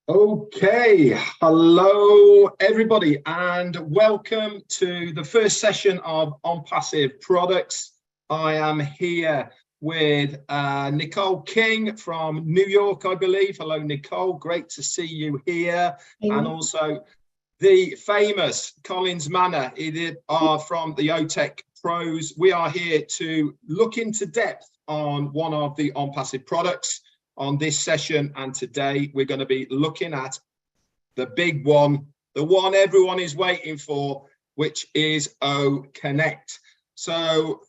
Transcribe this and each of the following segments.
Okay, hello everybody and welcome to the first session of On Passive Products. I am here with Nicole King from New York, I believe. Hello Nicole, great to see you here. And also the famous Manna are from the OTech Pros. We are here to look into depth on one of the On Passive products on this session, and today we're going to be looking at the big one, the one everyone is waiting for, which is O Connect. So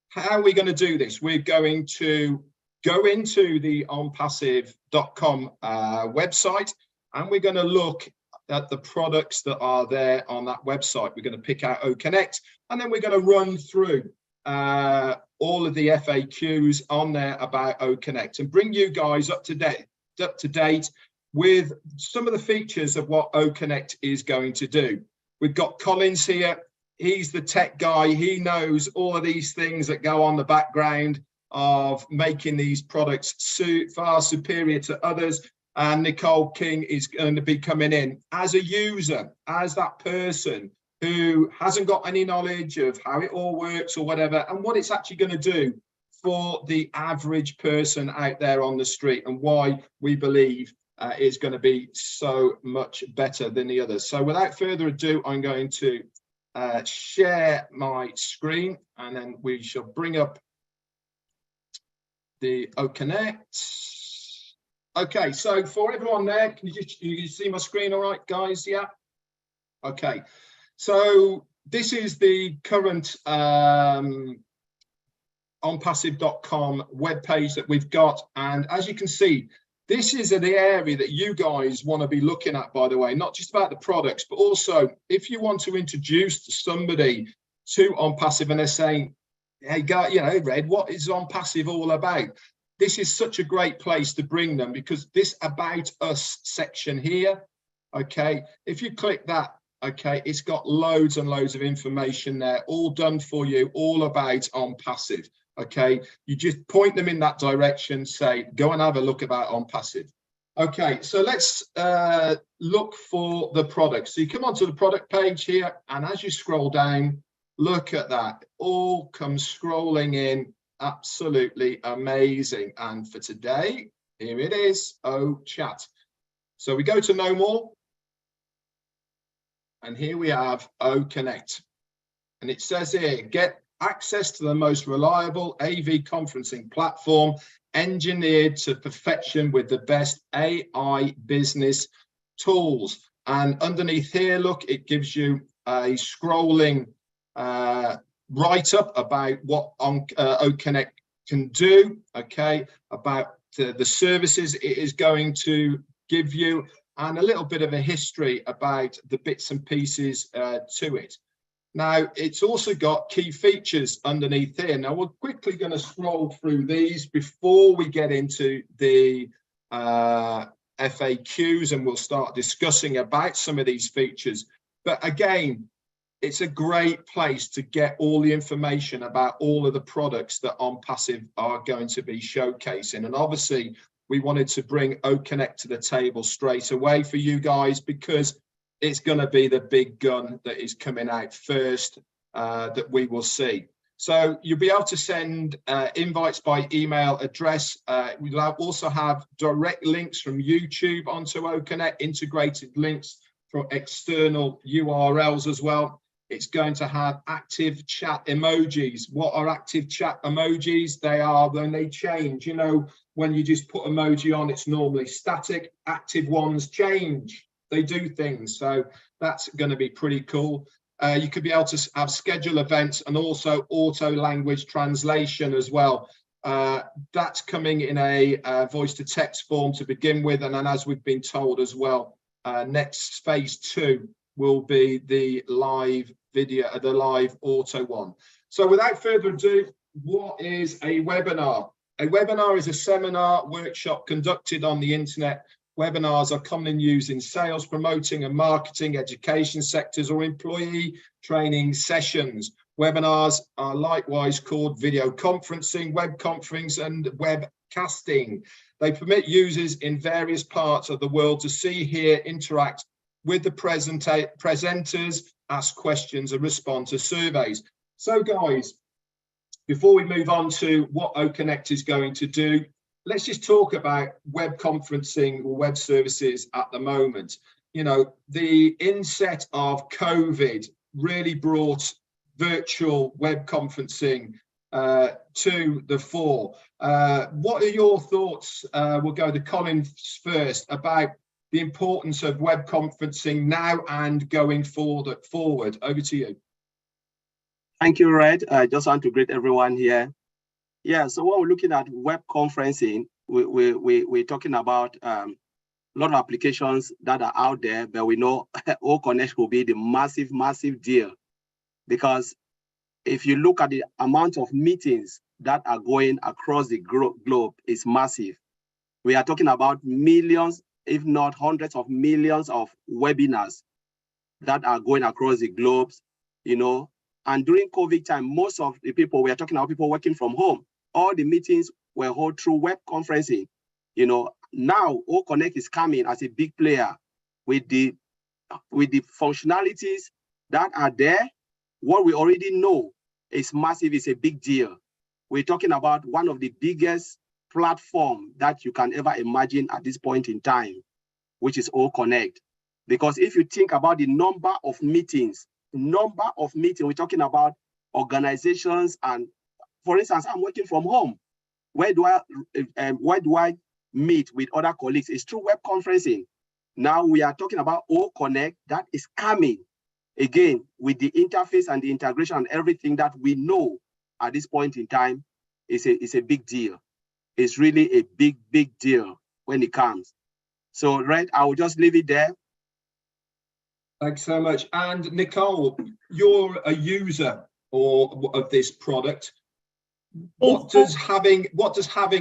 how are we going to do this? We're going to go into the onpassive.com website, and we're going to look at the products that are there on that website. We're going to pick out O Connect, and then we're going to run through all of the FAQs on there about O Connect and bring you guys up to date with some of the features of what O Connect is going to do. We've got Collins here. He's the tech guy. He knows all of these things that go on the background of making these products far superior to others. And Nicole King is going to be coming in as a user, as that person who hasn't got any knowledge of how it all works or whatever, and what it's actually going to do for the average person out there on the street, and why we believe it's going to be so much better than the others. So without further ado, I'm going to share my screen, and then we shall bring up the O Connect. Okay, so for everyone there, can you see my screen all right, guys? Yeah. Okay. So this is the current onpassive.com webpage that we've got. And as you can see, this is the area that you guys want to be looking at, by the way, not just about the products, but also if you want to introduce somebody to OnPassive and they're saying, hey, guy, Red, what is OnPassive all about? This is such a great place to bring them, because this About Us section here, okay, if you click that, okay, it's got loads and loads of information there, all done for you, all about OnPassive. Okay, you just point them in that direction, say, go and have a look about OnPassive. Okay, so let's look for the product. So you come onto the product page here, and as you scroll down, look at that. It all comes scrolling in, absolutely amazing. And for today, here it is, O Chat. So we go to No More. And here we have O Connect. And it says here, get access to the most reliable AV conferencing platform engineered to perfection with the best AI business tools. And underneath here, look, it gives you a scrolling write-up about what O Connect can do, okay, about the services it is going to give you, and a little bit of a history about the bits and pieces to it. Now, it's also got key features underneath here. Now, we're quickly going to scroll through these before we get into the FAQs, and we'll start discussing about some of these features. But again, it's a great place to get all the information about all of the products that OnPassive are going to be showcasing. And obviously, we wanted to bring O Connect to the table straight away for you guys, because it's going to be the big gun that is coming out first that we will see. So you'll be able to send invites by email address. We'll also have direct links from YouTube onto O Connect, integrated links from external URLs as well. It's going to have active chat emojis. What are active chat emojis? They are when they change. You know, when you just put emoji on, it's normally static. Active ones change. They do things. So that's going to be pretty cool. You could be able to have schedule events and also auto language translation as well. That's coming in a voice to text form to begin with. And then, as we've been told as well, next phase 2 will be the live video, the live auto one. So without further ado, what is a webinar? A webinar is a seminar workshop conducted on the internet. Webinars are commonly used in sales, promoting and marketing, education sectors, or employee training sessions. Webinars are likewise called video conferencing, web conferencing, and webcasting. They permit users in various parts of the world to see, hear, interact with the presenters, ask questions, and respond to surveys. So guys, before we move on to what OConnect is going to do, let's just talk about web conferencing or web services at the moment. You know, the inset of COVID really brought virtual web conferencing to the fore. What are your thoughts? We'll go to Colin first about the importance of web conferencing now and going forward. Over to you. Thank you, Red. I just want to greet everyone here. Yeah, so when we're looking at web conferencing, we're talking about a lot of applications that are out there, but we know OConnect will be the massive deal, because if you look at the amount of meetings that are going across the globe, is massive. We are talking about millions, if not hundreds of millions of webinars that are going across the globe, you know. And during COVID time, most of the people, we are talking about people working from home. All the meetings were held through web conferencing. You know, now OConnect is coming as a big player with the functionalities that are there. What we already know is massive, is a big deal. We're talking about one of the biggest platform that you can ever imagine at this point in time, which is OConnect. Because if you think about the number of meetings, we're talking about organizations, and for instance, I'm working from home. Where do I meet with other colleagues? It's through web conferencing. Now we are talking about OConnect that is coming again with the interface and the integration and everything that we know at this point in time is a big deal. It's really a big deal when it comes. So, Red, I will just leave it there. Thanks so much. And Nicole, you're a user of this product. What does having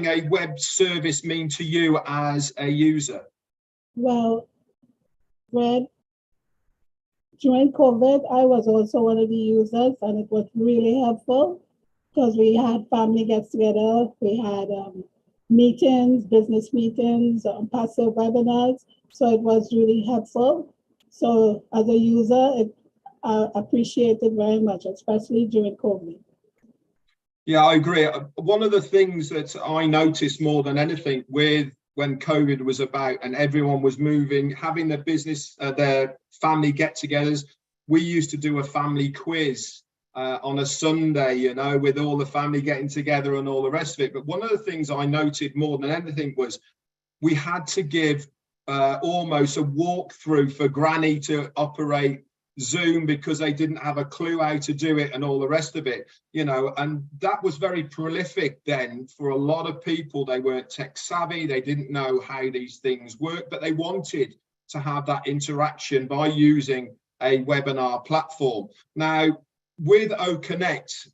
a web service mean to you as a user? Well, Red, during COVID, I was also one of the users, and it was really helpful because we had family gets together, we had meetings, business meetings, passive webinars. So it was really helpful. So as a user, I appreciate it very much, especially during COVID. Yeah, I agree. One of the things that I noticed more than anything when COVID was about and everyone was moving, having their business, their family get-togethers, we used to do a family quiz on a Sunday, you know, with all the family getting together and all the rest of it. But one of the things I noted more than anything was we had to give almost a walkthrough for Granny to operate Zoom because they didn't have a clue how to do it and all the rest of it, you know, and that was very prolific then for a lot of people. They weren't tech savvy, they didn't know how these things work, but they wanted to have that interaction by using a webinar platform. Now, with OConnect,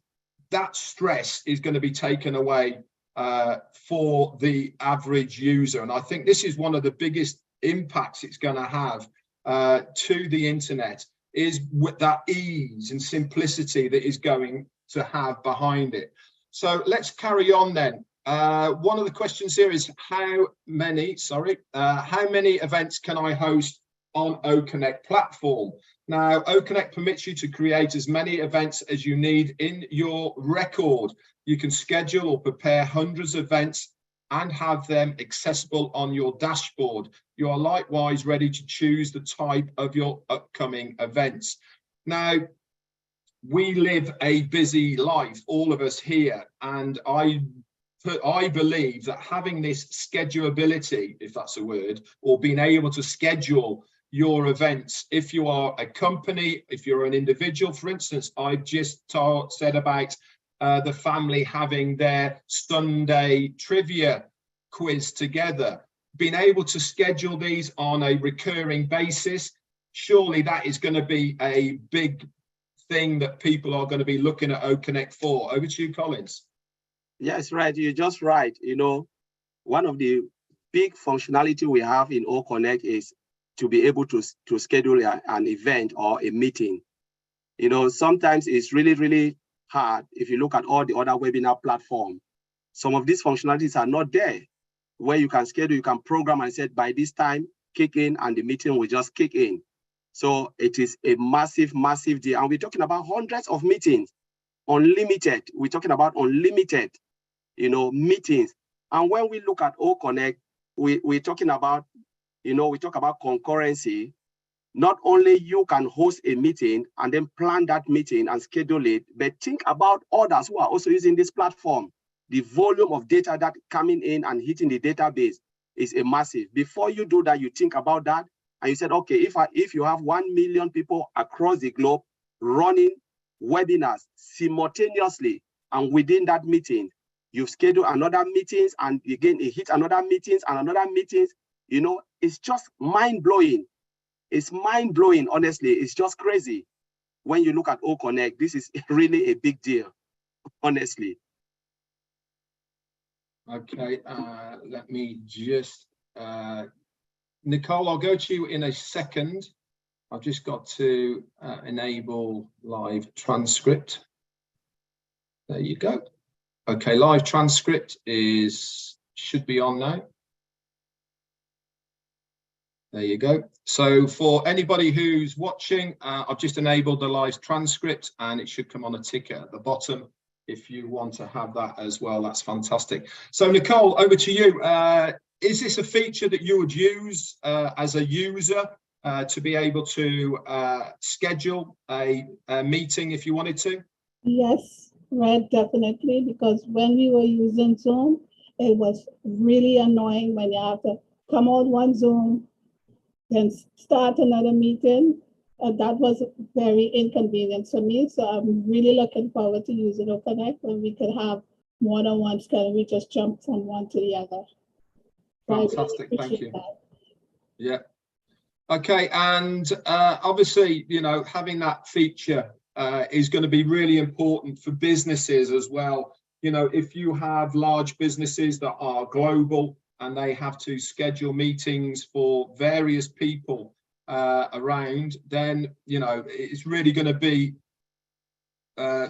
that stress is going to be taken away for the average user. And I think this is one of the biggest impacts it's going to have to the internet, is with that ease and simplicity that is going to have behind it. So let's carry on then. One of the questions here is how many events can I host on OConnect platform? Now, OConnect permits you to create as many events as you need in your record. You can schedule or prepare hundreds of events and have them accessible on your dashboard. You are likewise ready to choose the type of your upcoming events. Now, we live a busy life, all of us here, and I believe that having this schedulability, if that's a word, or being able to schedule your events, if you are a company, if you're an individual, for instance, I've just said about the family having their Sunday trivia quiz together, being able to schedule these on a recurring basis, surely that is going to be a big thing that people are going to be looking at OConnect for. Over to you, Collins. Yes, right. You're just right. You know, one of the big functionality we have in OConnect is to be able to schedule an event or a meeting. You know, sometimes it's really, really hard. If you look at all the other webinar platforms, some of these functionalities are not there, where you can schedule, you can program and say by this time, kick in, and the meeting will just kick in. So it is a massive, massive deal. And we're talking about hundreds of meetings, unlimited. We're talking about unlimited, you know, meetings. And when we look at O Connect, we're talking about, you know, we talk about concurrency. Not only you can host a meeting and then plan that meeting and schedule it, but think about others who are also using this platform. The volume of data that coming in and hitting the database is a massive. Before you do that, you think about that. And you said, okay, if you have 1 million people across the globe running webinars simultaneously, and within that meeting, you schedule another meetings, and again, it hits another meetings and another meetings, you know, it's just mind-blowing. It's mind-blowing, honestly. It's just crazy. When you look at O Connect, this is really a big deal, honestly. Okay, let me just, Nicole, I'll go to you in a second. I've just got to enable live transcript. There you go. Okay, live transcript should be on now. There you go. So for anybody who's watching, I've just enabled the live transcript, and it should come on a ticker at the bottom. If you want to have that as well, that's fantastic. So Nicole, over to you. Is this a feature that you would use as a user to be able to schedule a meeting if you wanted to? Yes, Red, definitely, because when we were using Zoom, it was really annoying when you have to come out one Zoom, then start another meeting. That was very inconvenient for me. So I'm really looking forward to using OConnect when we could have more than one schedule. We just jump from one to the other. Fantastic, thank you. That. Yeah. Okay, and obviously, you know, having that feature is going to be really important for businesses as well. You know, if you have large businesses that are global and they have to schedule meetings for various people around, then, you know, it's really going to be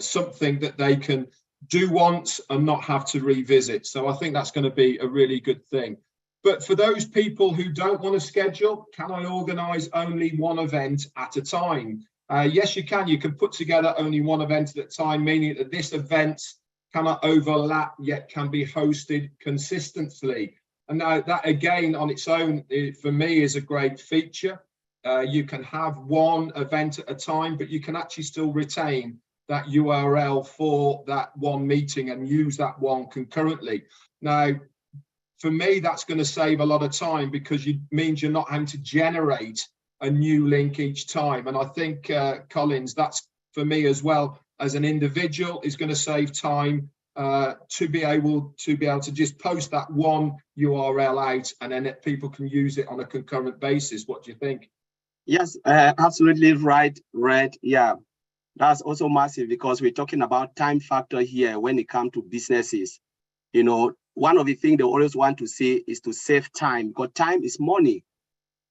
something that they can do once and not have to revisit. So I think that's going to be a really good thing. But for those people who don't want to schedule, can I organise only one event at a time? Yes, you can. You can put together only one event at a time, meaning that this event cannot overlap, yet can be hosted consistently. And now that, again, on its own, for me, is a great feature. You can have one event at a time, but you can actually still retain that URL for that one meeting and use that one concurrently. Now, for me, that's going to save a lot of time because it means you're not having to generate a new link each time. And I think, Collins, that's for me as well as an individual is going to save time to be able to just post that one URL out, and then people can use it on a concurrent basis. What do you think? Yes, absolutely right, Red. Yeah, that's also massive because we're talking about time factor here when it comes to businesses. You know, one of the things they always want to see is to save time, because time is money.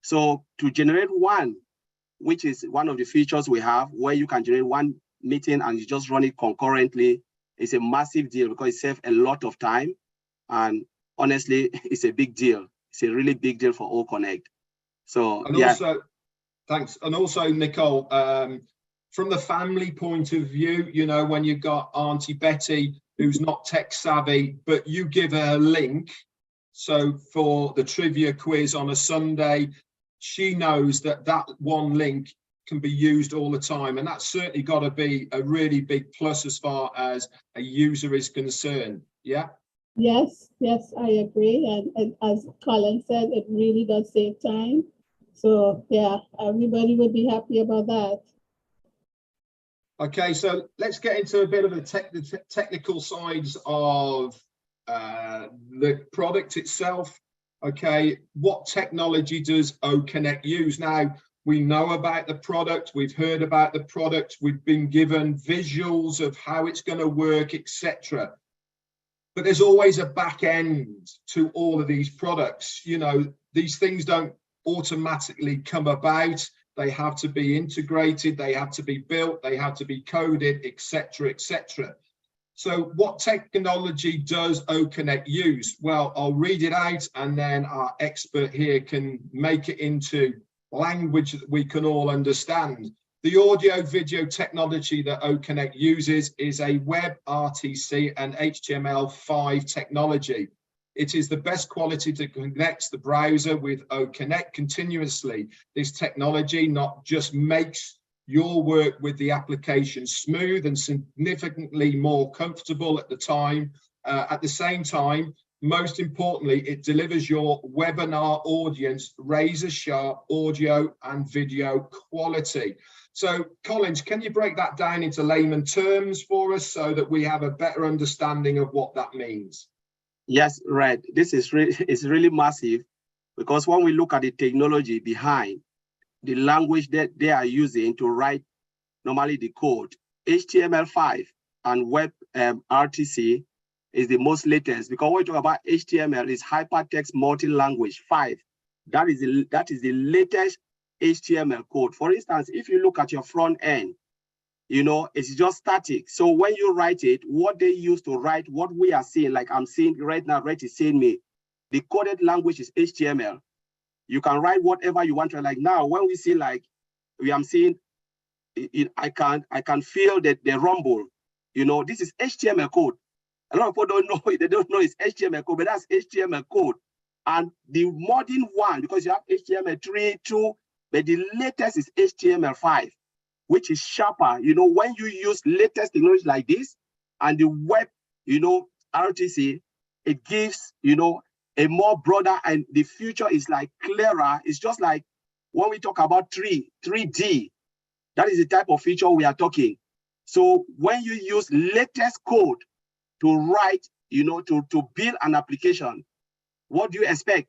So to generate one, which is one of the features we have, where you can generate one meeting and you just run it concurrently, is a massive deal because it saves a lot of time. And honestly, it's a big deal. It's a really big deal for O Connect. So, and yeah. Also, thanks. And also, Nicole, from the family point of view, you know, when you've got Auntie Betty, who's not tech savvy, but you give her a link. So for the trivia quiz on a Sunday, she knows that that one link can be used all the time. And that's certainly got to be a really big plus as far as a user is concerned. Yeah. Yes, I agree. And as Colin said, it really does save time. So yeah, everybody would be happy about that. Okay, so let's get into a bit of the technical sides of the product itself. Okay, what technology does O Connect use? Now, we know about the product, we've heard about the product, we've been given visuals of how it's going to work, etc. But there's always a back end to all of these products. You know, these things don't automatically come about. they have to be integrated, they have to be built, they have to be coded, etc., etc. So what technology does OConnect use? Well, I'll read it out and then our expert here can make it into language that we can all understand. The audio video technology that OConnect uses is a WebRTC and HTML5 technology. It is the best quality to connect the browser with OConnect continuously. This technology not just makes your work with the application smooth and significantly more comfortable at the same time, most importantly, it delivers your webinar audience razor sharp audio and video quality. So Collins, can you break that down into layman terms for us so that we have a better understanding of what that means? Yes, right. This is really massive, because when we look at the technology behind the language that they are using to write normally the code, HTML5 and WebRTC is the most latest, because when we talk about HTML, is hypertext multi-language 5. That is the latest HTML code. For instance, if you look at your front end, you know, it's just static. So when you write it, what they use to write what we are seeing, like I'm seeing right now, Red is saying me, the coded language is HTML. You can write whatever you want to. Like now, when we see, like I'm seeing, I can feel that the rumble. You know, this is HTML code. A lot of people don't know it. They don't know it's HTML code, but that's HTML code. And the modern one, because you have HTML3, 2, but the latest is HTML5, which is sharper. You know, when you use latest technology like this and the web, you know, RTC, it gives, you know, a more broader, and the future is like clearer. It's just like when we talk about 3D, that is the type of feature we are talking. So when you use latest code to write, you know, to build an application, what do you expect?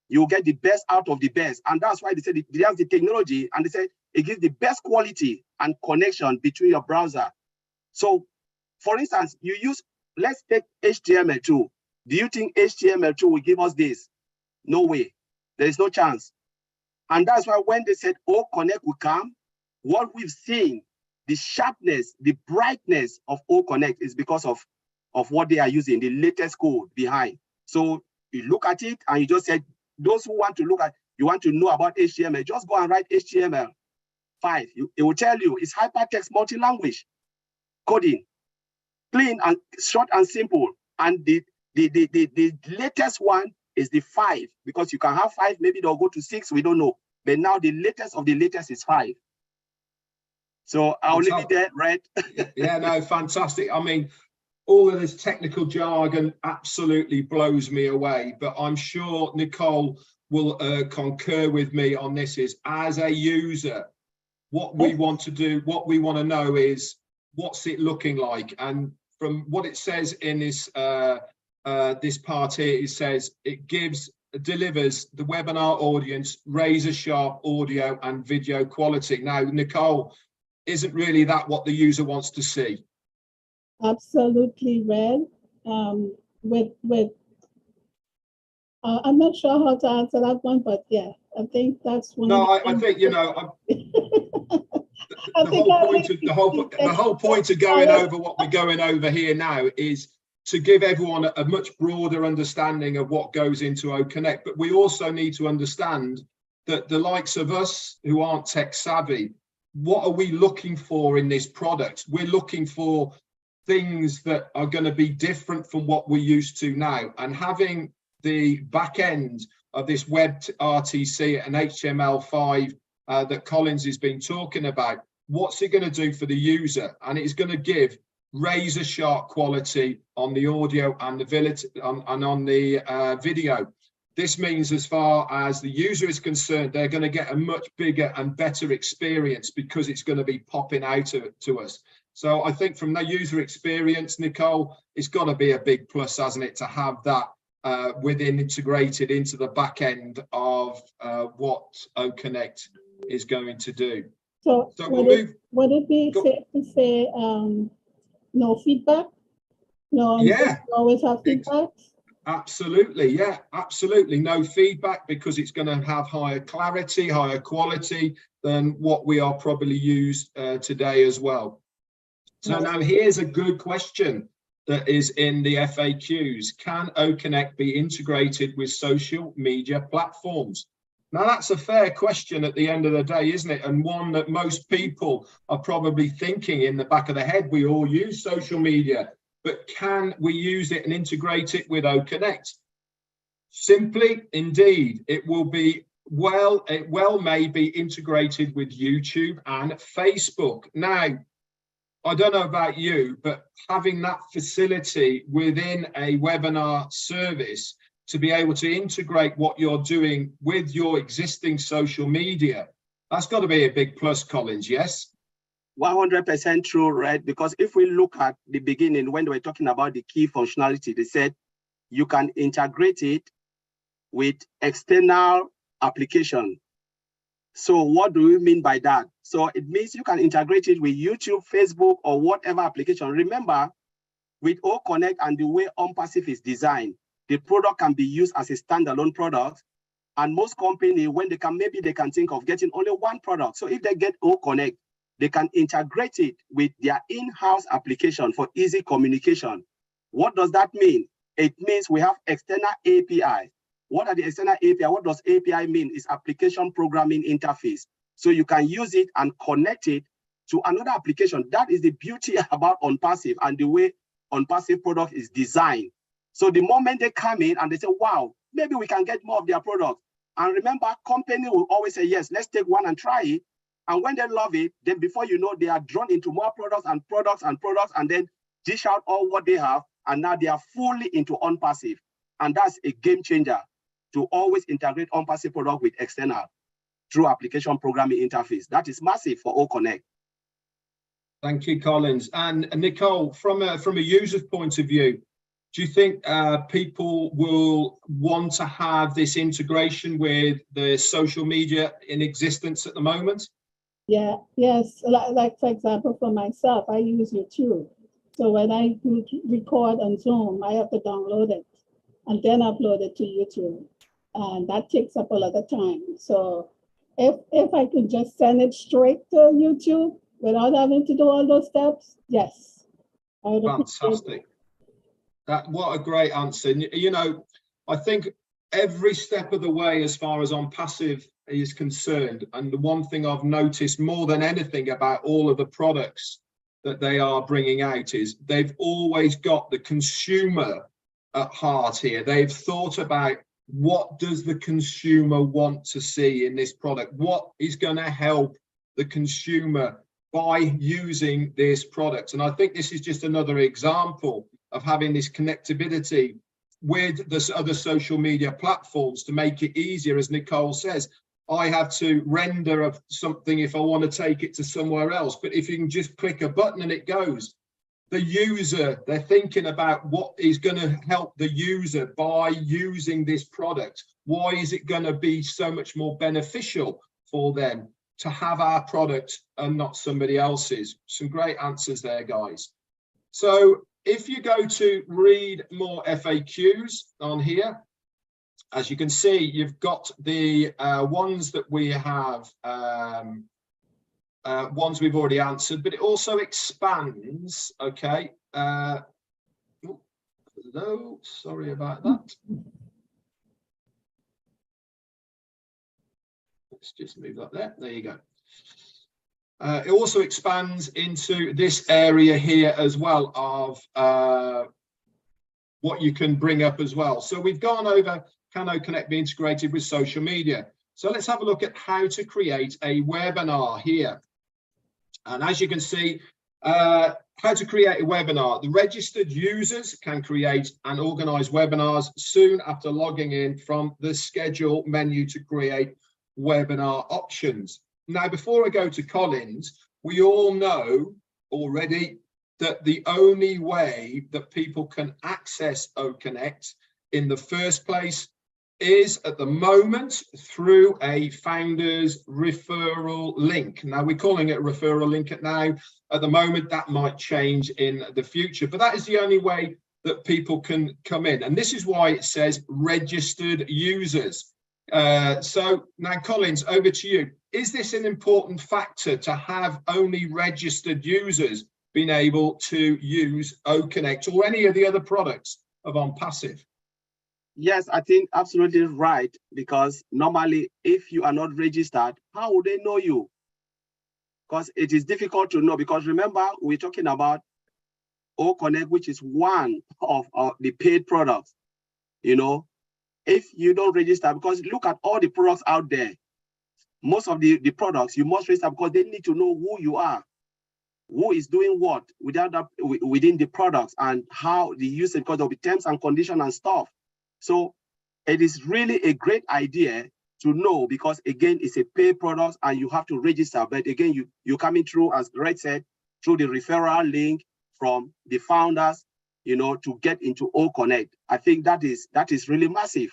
You'll get the best out of the best. And that's why they said they have the technology, and they said it gives the best quality and connection between your browser. So for instance, you use, let's take HTML2. Do you think HTML2 will give us this? No way. There is no chance. And that's why when they said, oh, Connect will come, what we've seen, the sharpness, the brightness of O Connect is because of what they are using, the latest code behind. So you look at it and you just said, those who want to look at, you want to know about HTML, just go and write HTML5. It will tell you it's hypertext multi-language coding, clean and short and simple. And the latest one is the 5, because you can have 5, maybe they'll go to 6, we don't know. But now the latest of the latest is 5. So I'll leave it there, right? Yeah, no, fantastic. I mean, all of this technical jargon absolutely blows me away, but I'm sure Nicole will concur with me on this. Is as a user, what we want to do, what we want to know is what's it looking like. And from what it says in this this part here, it says it delivers the webinar audience razor sharp audio and video quality. Now, Nicole, isn't really that what the user wants to see? Absolutely, Red. I'm not sure how to answer that one, but yeah, I think that's one. No, I think, you know, the whole point of going over what we're going over here now is to give everyone a much broader understanding of what goes into OConnect. But we also need to understand that the likes of us who aren't tech savvy, what are we looking for in this product? We're looking for things that are going to be different from what we're used to now. And having the back end of this WebRTC and HTML5 that Collins has been talking about, what's it going to do for the user? And it's going to give razor sharp quality on the audio and the video. This means as far as the user is concerned, they're going to get a much bigger and better experience because it's going to be popping out to us. So I think from the user experience, Nicole, it's got to be a big plus, hasn't it, to have that integrated into the back end of what OConnect is going to do. So would it be safe to say no feedback? No, yeah, always have feedback? Absolutely, yeah, absolutely. No feedback, because it's going to have higher clarity, higher quality than what we are probably used today as well. So now here's a good question that is in the FAQs. Can OConnect be integrated with social media platforms? Now that's a fair question at the end of the day, isn't it? And one that most people are probably thinking in the back of their head. We all use social media, but can we use it and integrate it with OConnect? Simply, indeed, it will be it may be integrated with YouTube and Facebook. Now, I don't know about you, but having that facility within a webinar service to be able to integrate what you're doing with your existing social media, that's got to be a big plus, Collins, yes? 100% true, right? Because if we look at the beginning, when they were talking about the key functionality, they said you can integrate it with external application. So what do we mean by that? So it means you can integrate it with YouTube, Facebook, or whatever application. Remember, with OConnect and the way OnPassive is designed, the product can be used as a standalone product. And most companies, when they can, maybe they can think of getting only one product. So if they get OConnect, they can integrate it with their in-house application for easy communication. What does that mean? It means we have external API. What are the external API? What does API mean? It's application programming interface. So you can use it and connect it to another application. That is the beauty about OnPassive and the way OnPassive product is designed. So the moment they come in and they say, wow, maybe we can get more of their product. And remember, company will always say, yes, let's take one and try it. And when they love it, then before you know, they are drawn into more products and products and products, and then dish out all what they have. And now they are fully into OnPassive. And that's a game changer, to always integrate OnPassive product with external through application programming interface. That is massive for OConnect. Thank you, Collins. And Nicole, from a user's point of view, do you think people will want to have this integration with the social media in existence at the moment? Yeah, yes. Like for example, for myself, I use YouTube. So when I record on Zoom, I have to download it and then upload it to YouTube. And that takes up a lot of time. So if I could just send it straight to YouTube without having to do all those steps, yes. Fantastic. What a great answer. You know, I think every step of the way as far as OnPassive is concerned, and the one thing I've noticed more than anything about all of the products that they are bringing out is they've always got the consumer at heart here. They've thought about, what does the consumer want to see in this product? What is going to help the consumer by using this product? And I think this is just another example of having this connectivity with the other social media platforms to make it easier. As Nicole says, I have to render something if I want to take it to somewhere else. But if you can just click a button and it goes, the user, they're thinking about what is going to help the user by using this product. Why is it going to be so much more beneficial for them to have our product and not somebody else's? Some great answers there, guys. So if you go to read more FAQs on here, as you can see, you've got the ones that we have, ones we've already answered, but it also expands, okay. Hello, sorry about that. Let's just move that there. There you go. It also expands into this area here as well of what you can bring up as well. So we've gone over, can OConnect be integrated with social media? So let's have a look at how to create a webinar here. And as you can see, how to create a webinar. The registered users can create and organize webinars soon after logging in from the schedule menu to create webinar options. Now, before I go to Collins, we all know already that the only way that people can access OConnect in the first place is at the moment through a founder's referral link. Now, we're calling it a referral link now. At the moment, that might change in the future, but that is the only way that people can come in. And this is why it says registered users. So now, Collins, over to you. Is this an important factor to have only registered users being able to use OConnect or any of the other products of OnPassive? Yes, I think absolutely right, because normally if you are not registered, how would they know you? Because it is difficult to know, because remember, we're talking about OConnect, which is one of the paid products. You know, if you don't register, because look at all the products out there, most of the products you must register, because they need to know who you are, who is doing what within the products, and how the usage, because of the terms and conditions and stuff. So it is really a great idea to know, because again, it's a paid product and you have to register. But again, you're coming through, as Red said, through the referral link from the founders, you know, to get into OConnect. I think that is really massive.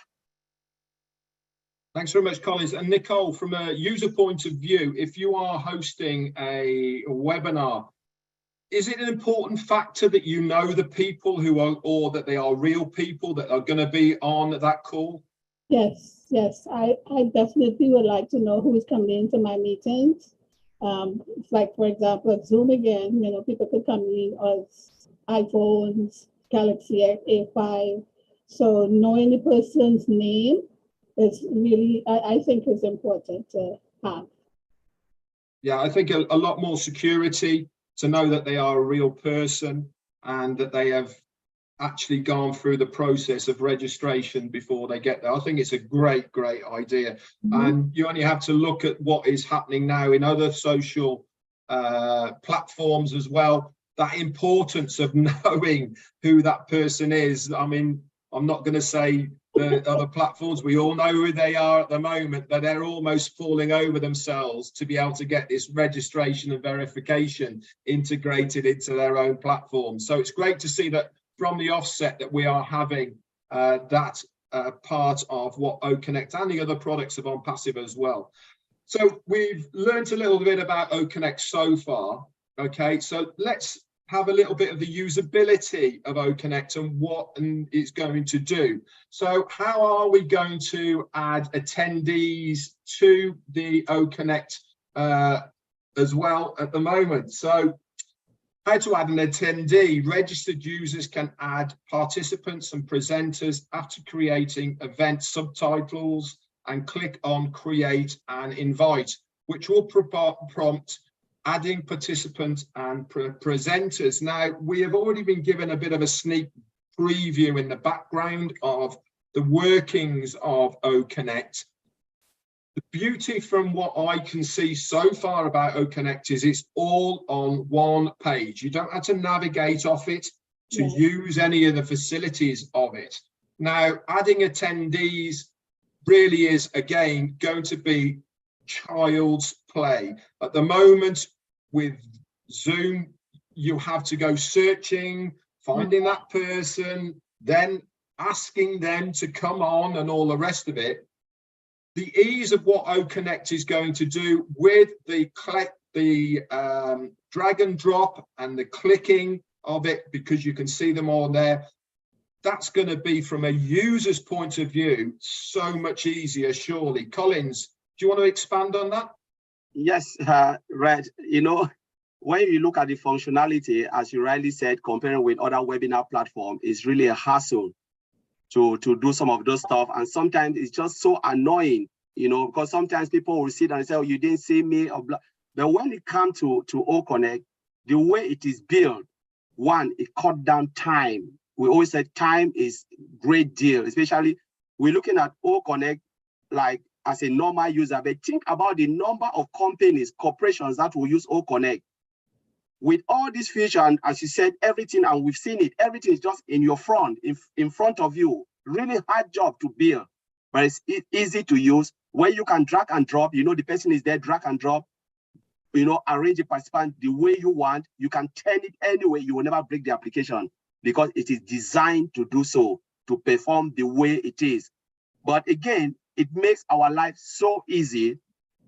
Thanks very much, Collins. And Nicole, from a user point of view, if you are hosting a webinar, is it an important factor that you know the people who are, or that they are real people that are going to be on that call? Yes, yes. I definitely would like to know who is coming into my meetings. Like, for example, at Zoom again, you know, people could come in as iPhones, Galaxy A5. So knowing the person's name is really, I think, is important to have. Yeah, I think a lot more security to know that they are a real person and that they have actually gone through the process of registration before they get there. I think it's a great idea. And you only have to look at what is happening now in other social platforms as well, that importance of knowing who that person is. I mean, I'm not going to say the other platforms, we all know who they are at the moment, but they're almost falling over themselves to be able to get this registration and verification integrated into their own platform. So it's great to see that from the offset that we are having that part of what OConnect and the other products of OnPassive as well. So we've learned a little bit about OConnect so far. Okay, so let's have a little bit of the usability of OConnect and what it's going to do. So how are we going to add attendees to the OConnect as well at the moment? So how to add an attendee. Registered users can add participants and presenters after creating event subtitles and click on create and invite, which will prompt adding participants and presenters. Now, we have already been given a bit of a sneak preview in the background of the workings of OConnect. The beauty from what I can see so far about OConnect is it's all on one page. You don't have to navigate off it to use any of the facilities of it. Now, adding attendees really is, again, going to be child's play. At the moment with Zoom, you have to go searching, finding that person, then asking them to come on and all the rest of it. The ease of what OConnect is going to do with the drag and drop and the clicking of it, because you can see them all there, that's going to be, from a user's point of view, so much easier, surely. Collins, do you want to expand on that? Yes, Red, you know, when you look at the functionality, as you rightly said, comparing with other webinar platforms, it's really a hassle to do some of those stuff. And sometimes it's just so annoying, you know, because sometimes people will sit and say, oh, you didn't see me, or blah. But when it comes to OConnect, the way it is built, one, it cut down time. We always said time is great deal, especially we're looking at OConnect like as a normal user, but think about the number of companies, corporations that will use OConnect. With all these features, and as you said, everything, and we've seen it, everything is just in your front, in front of you. Really hard job to build, but it's easy to use, where you can drag and drop, you know, the person is there, drag and drop, you know, arrange the participant the way you want. You can turn it anyway, you will never break the application because it is designed to do so, to perform the way it is. But again, it makes our life so easy.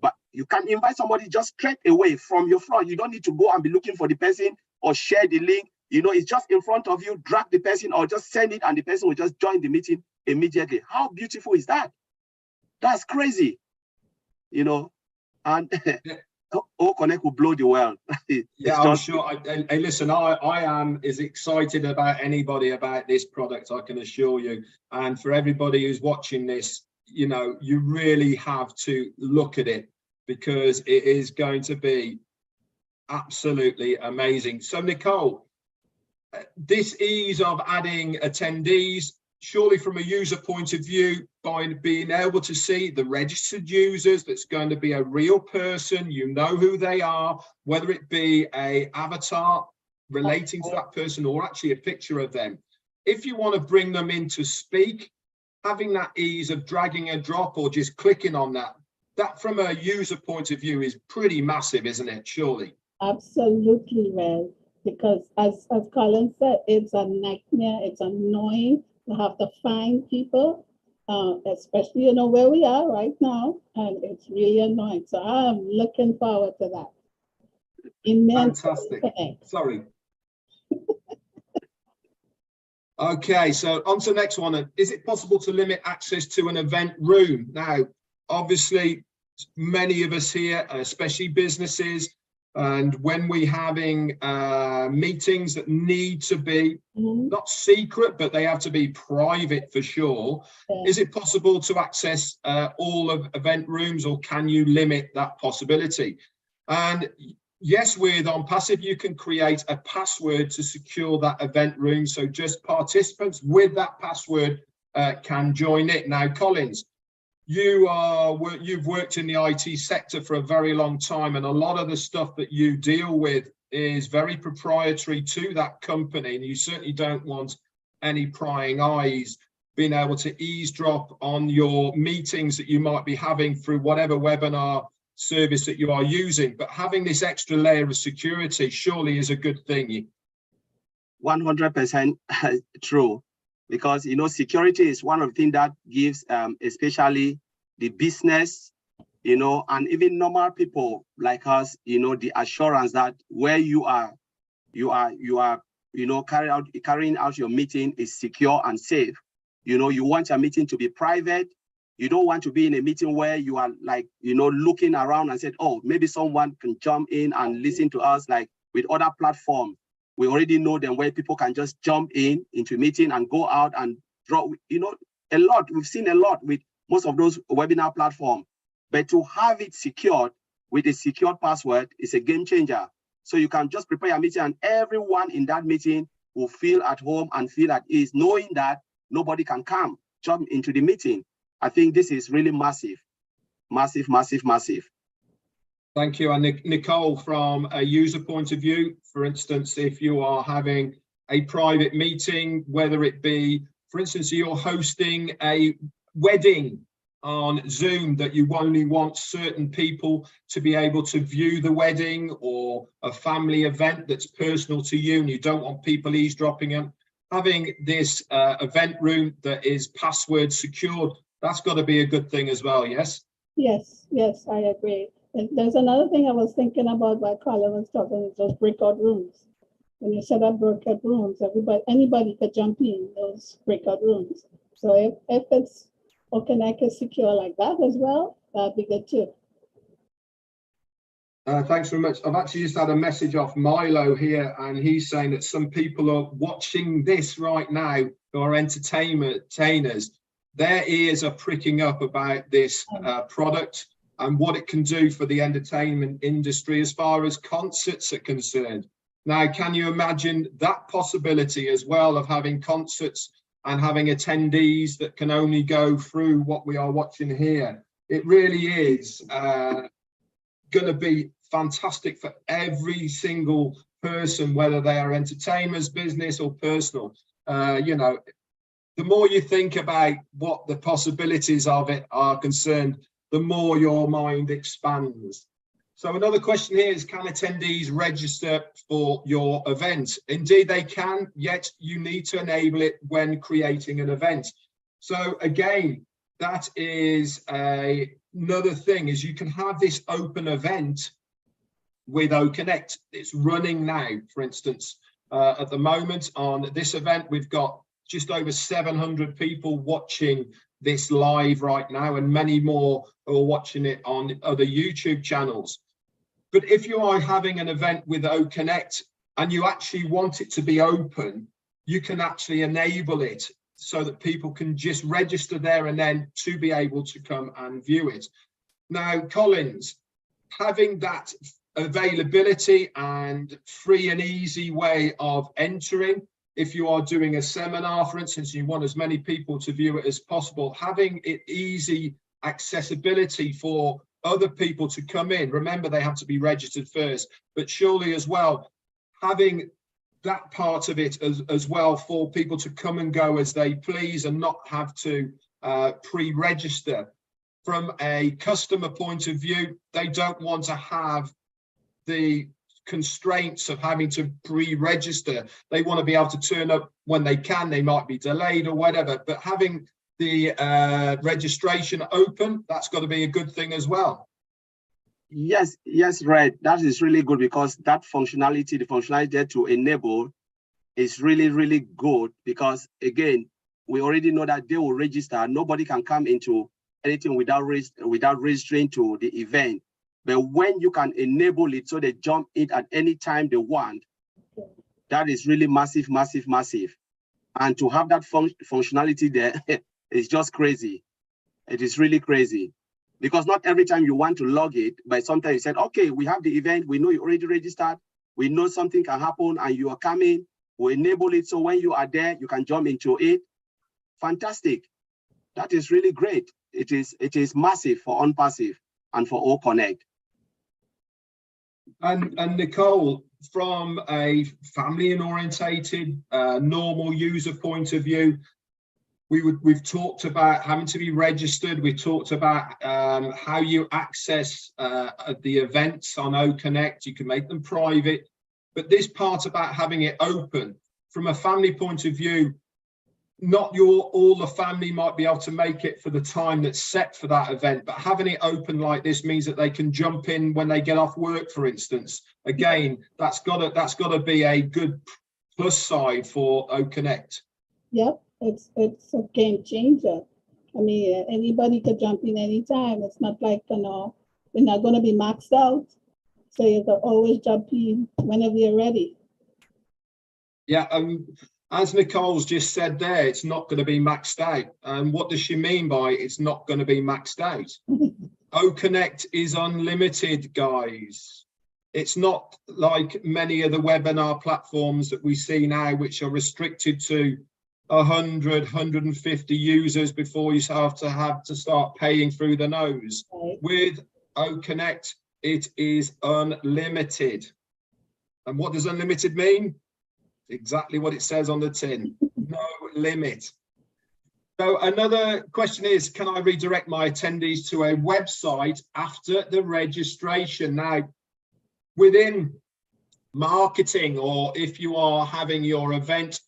But you can invite somebody just straight away from your front. You don't need to go and be looking for the person or share the link. You know, it's just in front of you, drag the person or just send it and the person will just join the meeting immediately. How beautiful is that? That's crazy, you know, and O-Connect will blow the world. Yeah, I'm sure. Hey, listen, I am as excited about anybody about this product, I can assure you. And for everybody who's watching this, you know, you really have to look at it because it is going to be absolutely amazing. So, Nicole, this ease of adding attendees, surely from a user point of view, by being able to see the registered users, that's going to be a real person, you know who they are, whether it be a avatar relating to that person or actually a picture of them. If you want to bring them in to speak, having that ease of dragging a drop or just clicking on that, that from a user point of view is pretty massive, isn't it, surely? Absolutely, Red. Because as Colin said, it's a nightmare, it's annoying to have to find people, especially, you know, where we are right now, and it's really annoying. So I'm looking forward to that. Fantastic. Sorry. Okay, so on to the next one. Is it possible to limit access to an event room? Now, obviously, many of us here, especially businesses, and when we're having meetings that need to be not secret, but they have to be private for sure. Yeah. Is it possible to access all of event rooms, or can you limit that possibility? And yes, with OnPassive, you can create a password to secure that event room. So just participants with that password can join it. Now, Collins, you've worked in the IT sector for a very long time, and a lot of the stuff that you deal with is very proprietary to that company, and you certainly don't want any prying eyes being able to eavesdrop on your meetings that you might be having through whatever webinar service that you are using. But having this extra layer of security surely is a good thing. 100% true. Because, you know, security is one of the things that gives, especially the business, you know, and even normal people like us, you know, the assurance that where you are, you know, carrying out your meeting is secure and safe. You know, you want your meeting to be private. You don't want to be in a meeting where you are like, you know, looking around and said, oh, maybe someone can jump in and listen to us. Like with other platforms, we already know them where people can just jump into a meeting and go out and draw, you know, a lot. We've seen a lot with most of those webinar platforms. But to have it secured with a secured password is a game changer. So you can just prepare a meeting and everyone in that meeting will feel at home and feel at ease, knowing that nobody can jump into the meeting. I think this is really massive, massive, massive, massive. Thank you. And Nicole, from a user point of view, for instance, if you are having a private meeting, whether it be, for instance, you're hosting a wedding on Zoom that you only want certain people to be able to view the wedding, or a family event that's personal to you and you don't want people eavesdropping in, having this event room that is password secured, that's got to be a good thing as well, yes? Yes, yes, I agree. And there's another thing I was thinking about while Colin was talking, is those breakout rooms. When you set up breakout rooms, anybody could jump in those breakout rooms. So if it's OnConnect is secure like that as well, that'd be good too. Thanks very much. I've actually just had a message off Milo here, and he's saying that some people are watching this right now who are entertainers. Their ears are pricking up about this product and what it can do for the entertainment industry as far as concerts are concerned. Now, can you imagine that possibility as well of having concerts and having attendees that can only go through what we are watching here? It really is going to be fantastic for every single person, whether they are entertainers, business or personal. You know, the more you think about what the possibilities of it are concerned, the more your mind expands. So another question here is, can attendees register for your event? Indeed they can, yet you need to enable it when creating an event. So again, that is another thing, is you can have this open event with OConnect. It's running now, for instance. at the moment on this event. We've got just over 700 people watching this live right now, and many more who are watching it on other YouTube channels. But if you are having an event with OConnect and you actually want it to be open, you can actually enable it so that people can just register there and then to be able to come and view it. Now, Collins, having that availability and free and easy way of entering, if you are doing a seminar, for instance, you want as many people to view it as possible, having it easy accessibility for other people to come in. Remember, they have to be registered first, but surely as well, having that part of it as well for people to come and go as they please and not have to pre-register. From a customer point of view, they don't want to have the constraints of having to pre-register. They want to be able to turn up when they can. They might be delayed or whatever, but having the registration open, that's got to be a good thing as well. Yes, Red, that is really good, because that functionality, the functionality there to enable is really, really good, because again, we already know that they will register. Nobody can come into anything without registering to the event. But when you can enable it so they jump in at any time they want, that is really massive, massive, massive. And to have that functionality there is just crazy. It is really crazy. Because not every time you want to log it, but sometimes you said, okay, we have the event, we know you already registered, we know something can happen and you are coming, we enable it so when you are there, you can jump into it. Fantastic. That is really great. It is massive for OnPassive and for OConnect. And Nicole, from a family and orientated, normal user point of view, we've talked about having to be registered. We talked about how you access the events on OConnect. You can make them private, but this part about having it open, from a family point of view, not all the family might be able to make it for the time that's set for that event, but having it open like this means that they can jump in when they get off work, for instance. Again, that's gotta be a good plus side for OConnect. Yep, it's a game changer. I mean, anybody could jump in anytime. It's not like, you know, we're not going to be maxed out. So you can always jump in whenever you're ready. Yeah, as Nicole's just said there, it's not going to be maxed out. And what does she mean by it's not going to be maxed out? OConnect is unlimited, guys. It's not like many of the webinar platforms that we see now, which are restricted to 100, 150 users before you have to start paying through the nose. Right. With OConnect, it is unlimited. And what does unlimited mean? Exactly what it says on the tin. No limit. So another question is, can I redirect my attendees to a website after the registration? Now, within marketing, or if you are having your event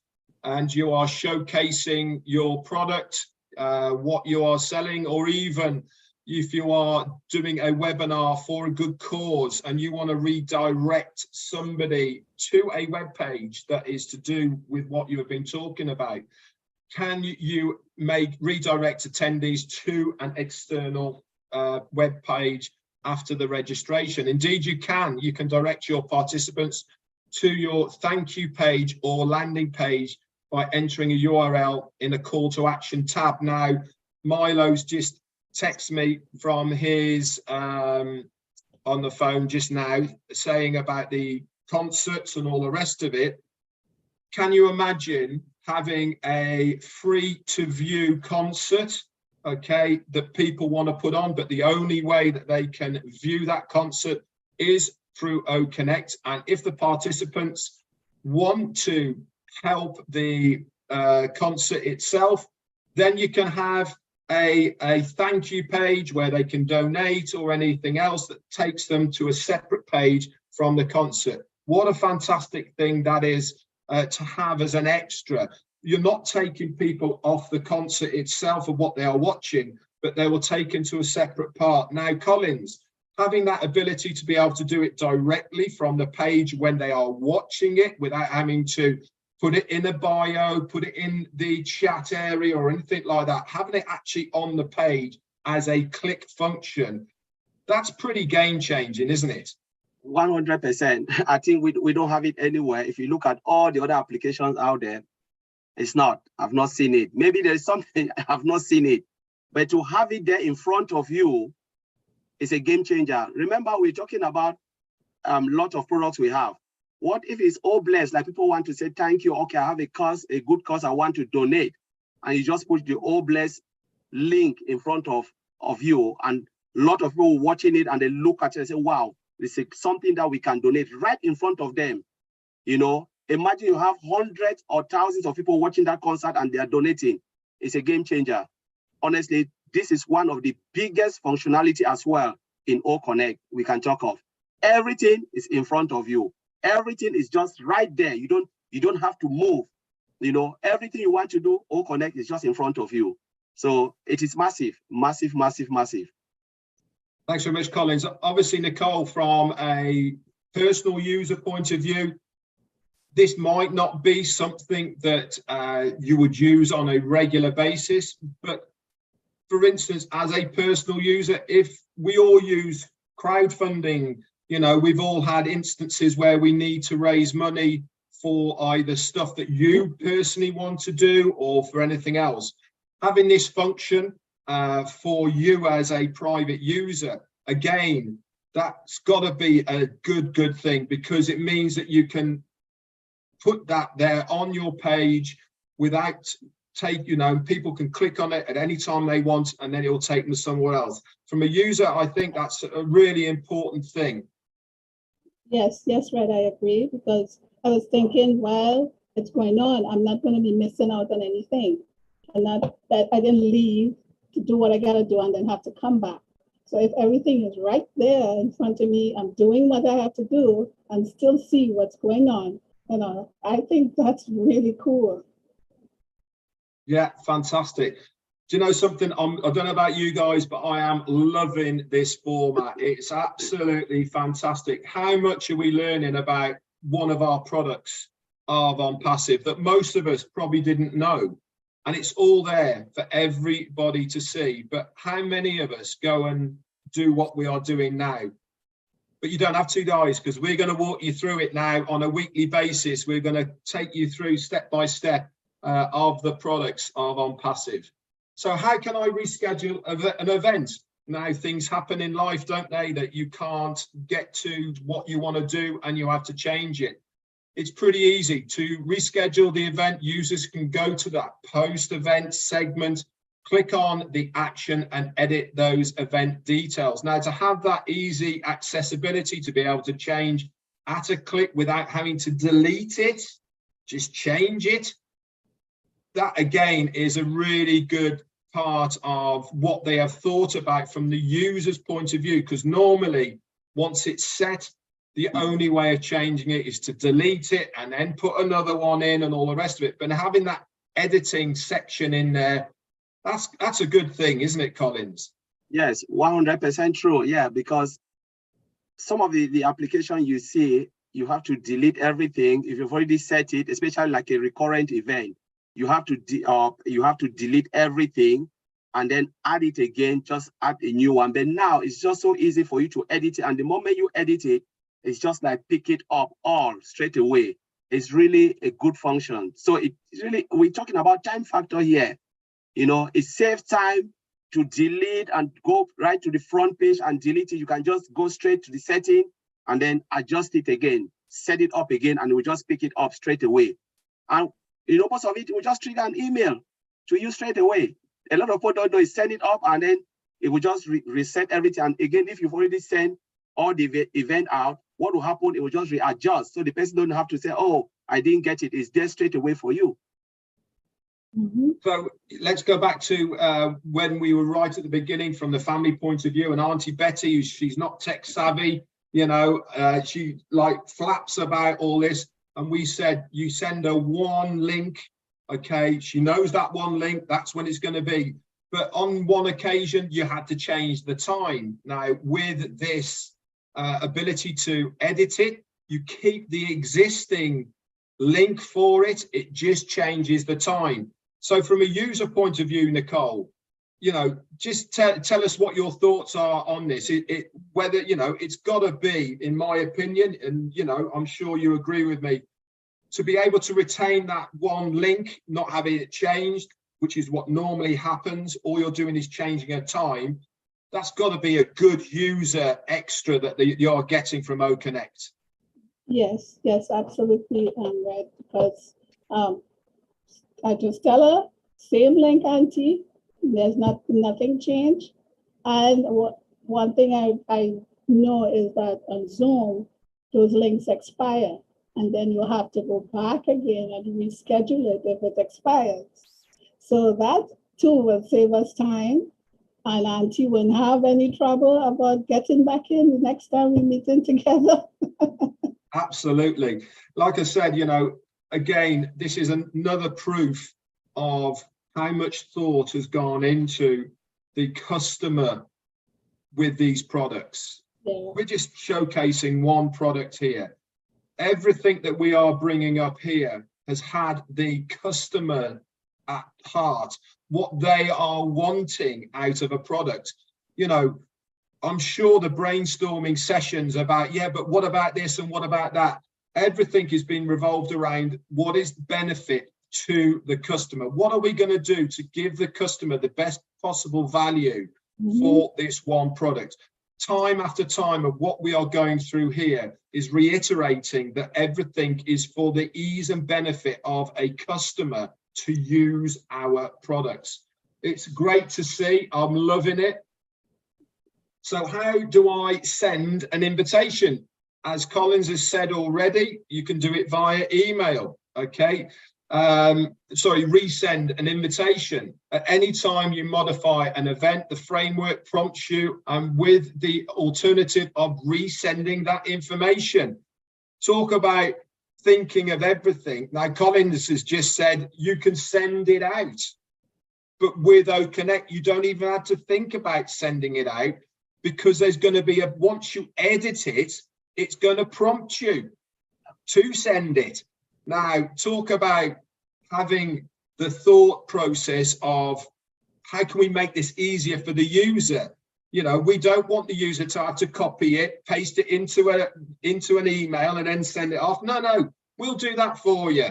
and you are showcasing your product, what you are selling, or even if you are doing a webinar for a good cause and you want to redirect somebody to a web page that is to do with what you have been talking about, can you redirect attendees to an external web page after the registration? Indeed, you can. You can direct your participants to your thank you page or landing page by entering a URL in a call to action tab. Now, Milo's just text me from his on the phone just now saying about the concerts and all the rest of it. Can you imagine having a free to view concert, okay, that people want to put on, but the only way that they can view that concert is through OConnect? And if the participants want to help the concert itself, then you can have a thank you page where they can donate or anything else that takes them to a separate page from the concert. What a fantastic thing that is to have as an extra. You're not taking people off the concert itself of what they are watching, but they will take into a separate part. Now, Collins, having that ability to be able to do it directly from the page when they are watching it without having to put it in a bio, put it in the chat area or anything like that, having it actually on the page as a click function, that's pretty game changing, isn't it? 100%. I think we don't have it anywhere. If you look at all the other applications out there, it's not. I've not seen it. Maybe there's something I've not seen it. But to have it there in front of you is a game changer. Remember, we're talking about a lot of products we have. What if it's all blessed? Like people want to say, thank you. Okay, I have a cause, a good cause I want to donate. And you just put the all blessed link in front of you. And a lot of people watching it and they look at it and say, wow, this is something that we can donate right in front of them. You know, imagine you have hundreds or thousands of people watching that concert and they are donating. It's a game changer. Honestly, this is one of the biggest functionality as well in O Connect we can talk of. Everything is in front of you. Everything is just right there. You don't have to move. You know, everything you want to do, O Connect is just in front of you. So it is massive, massive, massive, massive. Thanks very much, Collins. Obviously, Nicole, from a personal user point of view, this might not be something that you would use on a regular basis, but for instance, as a personal user, if we all use crowdfunding, you know, we've all had instances where we need to raise money for either stuff that you personally want to do or for anything else. Having this function for you as a private user, again, that's got to be a good thing, because it means that you can put that there on your page without people can click on it at any time they want, and then it will take them somewhere else. From a user, I think that's a really important thing. Yes, Red, I agree, because I was thinking, while it's going on, I'm not going to be missing out on anything. And that I didn't leave to do what I got to do and then have to come back. So if everything is right there in front of me, I'm doing what I have to do and still see what's going on. You know, I think that's really cool. Yeah, fantastic. Do you know something? I don't know about you guys, but I am loving this format. It's absolutely fantastic. How much are we learning about one of our products of OnPassive that most of us probably didn't know? And it's all there for everybody to see. But how many of us go and do what we are doing now? But you don't have to, guys, because we're going to walk you through it now on a weekly basis. We're going to take you through step by step of the products of OnPassive. So how can I reschedule an event? Now, things happen in life, don't they, that you can't get to what you want to do and you have to change it. It's pretty easy to reschedule the event. Users can go to that post-event segment, click on the action and edit those event details. Now, to have that easy accessibility to be able to change at a click without having to delete it, just change it. That again is a really good part of what they have thought about from the user's point of view, because normally once it's set, the only way of changing it is to delete it and then put another one in and all the rest of it. But having that editing section in there, that's a good thing, isn't it, Collins? Yes, 100% true. Yeah, because some of the application you see, you have to delete everything. If you've already set it, especially like a recurrent event, you have to delete everything and then add it again, just add a new one. But now it's just so easy for you to edit it. And the moment you edit it, it's just like pick it up all straight away. It's really a good function. So it's really, we're talking about time factor here. You know, it saves time to delete and go right to the front page and delete it. You can just go straight to the setting and then adjust it again, set it up again, and we just pick it up straight away. And you know, most of it will just trigger an email to you straight away. A lot of people don't know is send it up and then it will just reset everything. And again, if you've already sent all the event out, what will happen? It will just readjust. So the person don't have to say, oh, I didn't get it. It's there straight away for you. Mm-hmm. So let's go back to when we were right at the beginning from the family point of view, and Auntie Betty, she's not tech savvy, you know, she like flaps about all this. And we said, you send her one link, okay? She knows that one link, that's when it's going to be. but on one occasion you had to change the time. Now with this ability to edit it, you keep the existing link for it, it just changes the time. So from a user point of view, Nicole, you know, just tell us what your thoughts are on this. Whether, you know, it's got to be, in my opinion, and, you know, I'm sure you agree with me, to be able to retain that one link, not having it changed, which is what normally happens. All you're doing is changing a time. That's got to be a good user extra that you're getting from OConnect. Yes, yes, absolutely, right, because I just tell her, same link, Auntie, there's nothing changed. And one thing I know is that on Zoom, those links expire, and then you have to go back again and reschedule it if it expires. So that too will save us time, and Auntie wouldn't have any trouble about getting back in the next time we meeting together. Absolutely. Like I said, you know, again, this is another proof of how much thought has gone into the customer with these products. Yeah. We're just showcasing one product here. Everything that we are bringing up here has had the customer at heart, what they are wanting out of a product. You know, I'm sure the brainstorming sessions about, yeah, but what about this and what about that? Everything is being revolved around what is the benefit to the customer. What are we going to do to give the customer the best possible value for this one product? Time after time of what we are going through here is reiterating that everything is for the ease and benefit of a customer to use our products. It's great to see. I'm loving it. So how do I send an invitation? As Collins has said already, you can do it via email, okay? Resend an invitation. At any time you modify an event, the framework prompts you with the alternative of resending that information. Talk about thinking of everything. Now, Collins has just said you can send it out, but with OConnect, you don't even have to think about sending it out, because there's going to be once you edit it, it's going to prompt you to send it. Now, talk about having the thought process of how can we make this easier for the user? You know, we don't want the user to have to copy it, paste it into an email and then send it off. No, we'll do that for you.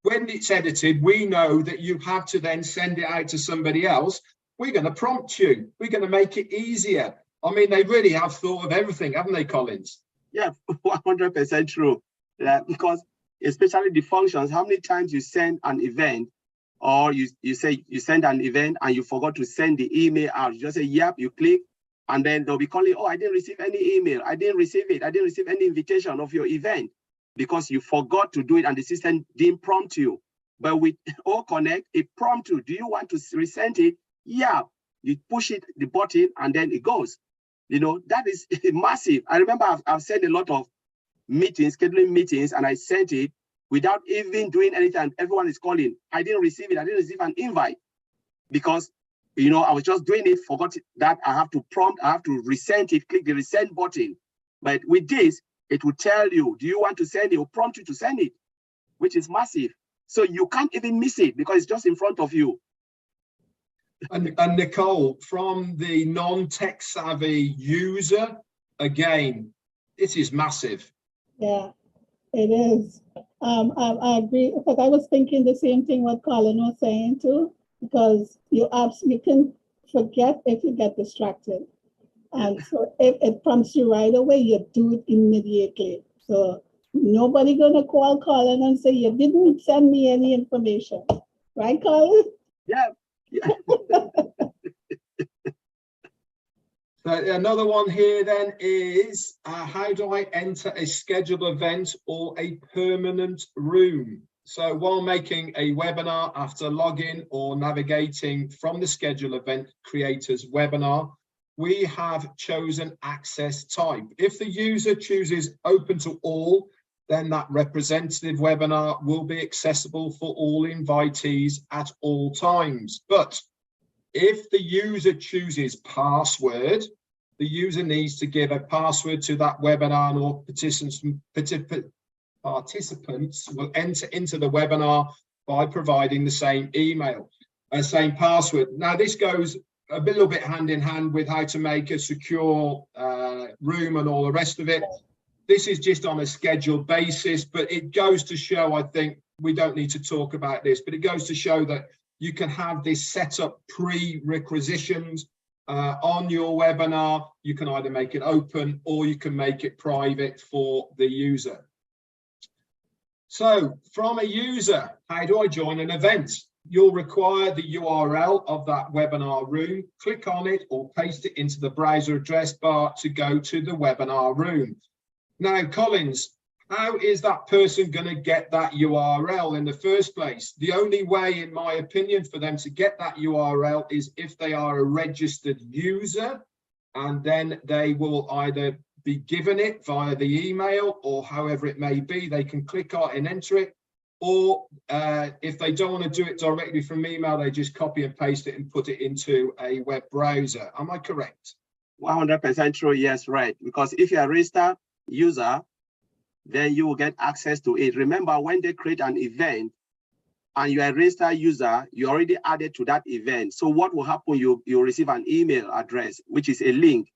When it's edited, we know that you have to then send it out to somebody else. We're going to prompt you. We're going to make it easier. I mean, they really have thought of everything, haven't they, Collins? Yeah, 100% true. Because especially the functions, how many times you send an event, or you say you send an event and you forgot to send the email out. You just say, yep, you click, and then they'll be calling, oh, I didn't receive any email. I didn't receive it. I didn't receive any invitation of your event, because you forgot to do it and the system didn't prompt you. But with OConnect, it prompts you. Do you want to resend it? Yeah, you push it, the button, and then it goes. You know, that is massive. I remember I've sent a lot of meetings, scheduling meetings, and I sent it without even doing anything. Everyone is calling. I didn't receive it. I didn't receive an invite, because, you know, I was just doing it, forgot that I have to prompt, I have to resend it, click the resend button. But with this, it will tell you, do you want to send it? It will prompt you to send it, which is massive. So you can't even miss it because it's just in front of you. And Nicole, from the non-tech savvy user, again, this is massive. Yeah, it is. I agree, because I was thinking the same thing what Colin was saying too, because you can forget if you get distracted. And so if it prompts you right away, you do it immediately. So nobody gonna call Colin and say, you didn't send me any information. Right, Colin? Yeah. So another one here then is, how do I enter a scheduled event or a permanent room? So while making a webinar, after login or navigating from the schedule event creator's webinar, we have chosen access type. If the user chooses open to all, then that representative webinar will be accessible for all invitees at all times. But if the user chooses password, the user needs to give a password to that webinar, and all participants will enter into the webinar by providing the same email and same password. Now, this goes a little bit hand in hand with how to make a secure room and all the rest of it. This is just on a scheduled basis, but it goes to show, I think we don't need to talk about this, but it goes to show that you can have this set up prerequisitions on your webinar. You can either make it open or you can make it private for the user. So from a user, how do I join an event? You'll require the URL of that webinar room. Click on it or paste it into the browser address bar to go to the webinar room. Now, Collins, how is that person going to get that URL in the first place? The only way, in my opinion, for them to get that URL is if they are a registered user, and then they will either be given it via the email or however it may be. They can click on it and enter it, or if they don't want to do it directly from email, they just copy and paste it and put it into a web browser. Am I correct? 100% true, yes, right. Because if you're a registered user, then you will get access to it. Remember, when they create an event and you're a registered user, you already added to that event. So what will happen? You'll receive an email address, which is a link,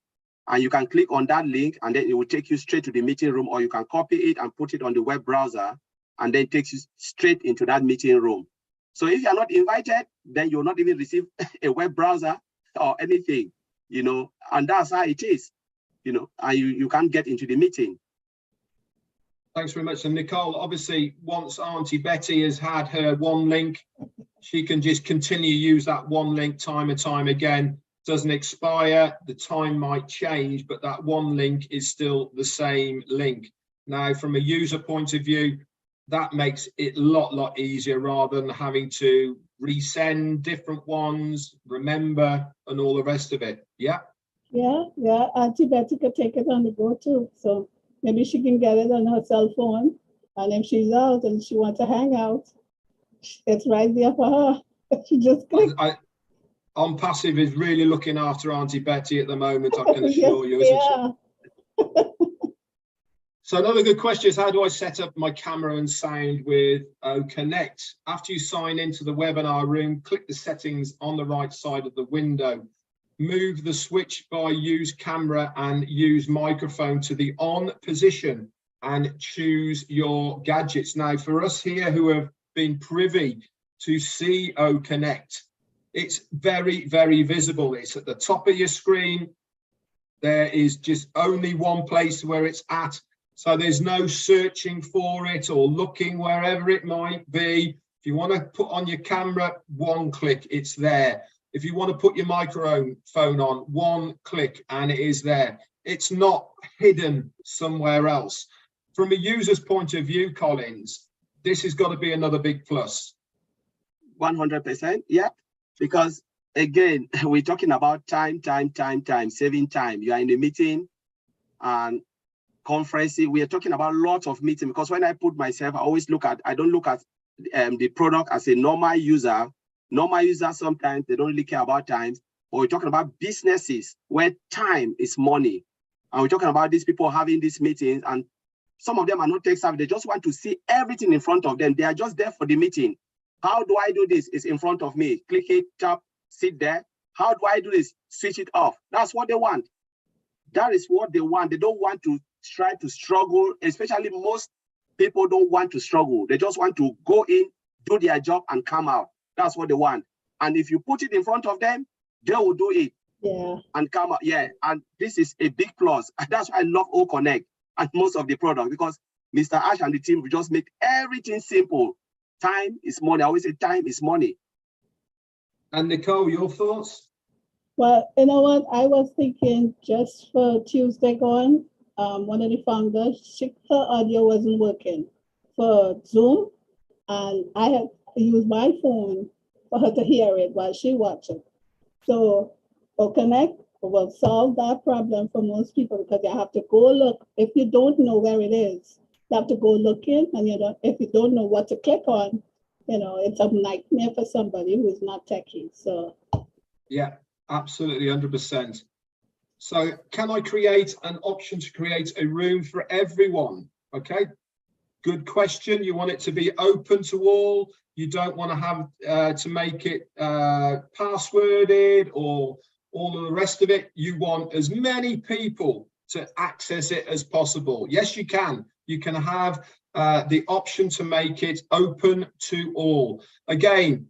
and you can click on that link and then it will take you straight to the meeting room, or you can copy it and put it on the web browser and then it takes you straight into that meeting room. So if you're not invited, then you'll not even receive a web browser or anything, you know, and that's how it is, you know, and you can't get into the meeting. Thanks very much. And Nicole, obviously, once Auntie Betty has had her one link, she can just continue to use that one link time and time again. Doesn't expire. The time might change, but that one link is still the same link. Now, from a user point of view, that makes it a lot easier rather than having to resend different ones, remember, and all the rest of it. Yeah? Yeah. Auntie Betty could take it on the go too. So maybe she can get it on her cell phone. And if she's out and she wants to hang out, it's right there for her. She just clicks. On Passive is really looking after Auntie Betty at the moment, I can assure you, isn't she? So another good question is, how do I set up my camera and sound with Connect? After you sign into the webinar room, click the settings on the right side of the window. Move the switch by use camera and use microphone to the on position and choose your gadgets. Now, for us here who have been privy to see Connect, it's very visible. It's at the top of your screen. There is just only one place where it's at. So there's no searching for it or looking wherever it might be. If you want to put on your camera, one click, it's there. If you want to put your microphone on, one click and it is there. It's not hidden somewhere else. From a user's point of view, Collins, this has got to be another big plus. 100%, yeah. Because again, we're talking about time, saving time. You are in a meeting and conferencing. We are talking about lots of meetings, because when I put myself, I don't look at the product as a normal user. Normal users, sometimes they don't really care about time. But we're talking about businesses where time is money. And we're talking about these people having these meetings, and some of them are not tech savvy. They just want to see everything in front of them. They are just there for the meeting. How do I do this? It's in front of me. Click it, tap, sit there. How do I do this? Switch it off. That's what they want. That is what they want. They don't want to try to struggle, especially most people don't want to struggle. They just want to go in, do their job, and come out. That's what they want. And if you put it in front of them, they will do it. Yeah. And come out. Yeah. And this is a big plus. And that's why I love Connect and most of the product, because Mr. Ash and the team will just make everything simple. Time is money. I always say time is money. And Nicole, your thoughts? Well, you know what? I was thinking just for Tuesday going, one of the founders, her audio wasn't working for Zoom, and I had to use my phone for her to hear it while she watched it. So Connect will solve that problem for most people, because you have to go look. If you don't know where it is, you have to go look in, and if you don't know what to click on, it's a nightmare for somebody who's not techie. So Yeah, absolutely, 100%. So can I create an option to create a room for everyone? Okay, good question. You want it to be open to all. You don't want to have to make it passworded or all of the rest of it. You want as many people to access it as possible. Yes, you can. You can have the option to make it open to all. Again,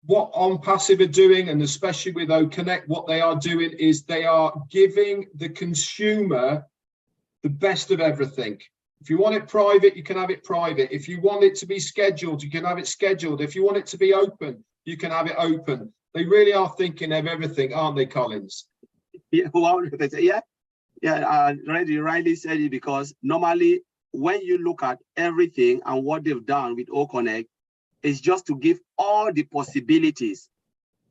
what OnPassive are doing, and especially with OConnect, what they are doing is they are giving the consumer the best of everything. If you want it private, you can have it private. If you want it to be scheduled, you can have it scheduled. If you want it to be open, you can have it open. They really are thinking of everything, aren't they, Collins? Yeah, well, you rightly said it, because normally when you look at everything and what they've done with OConnect, it's just to give all the possibilities,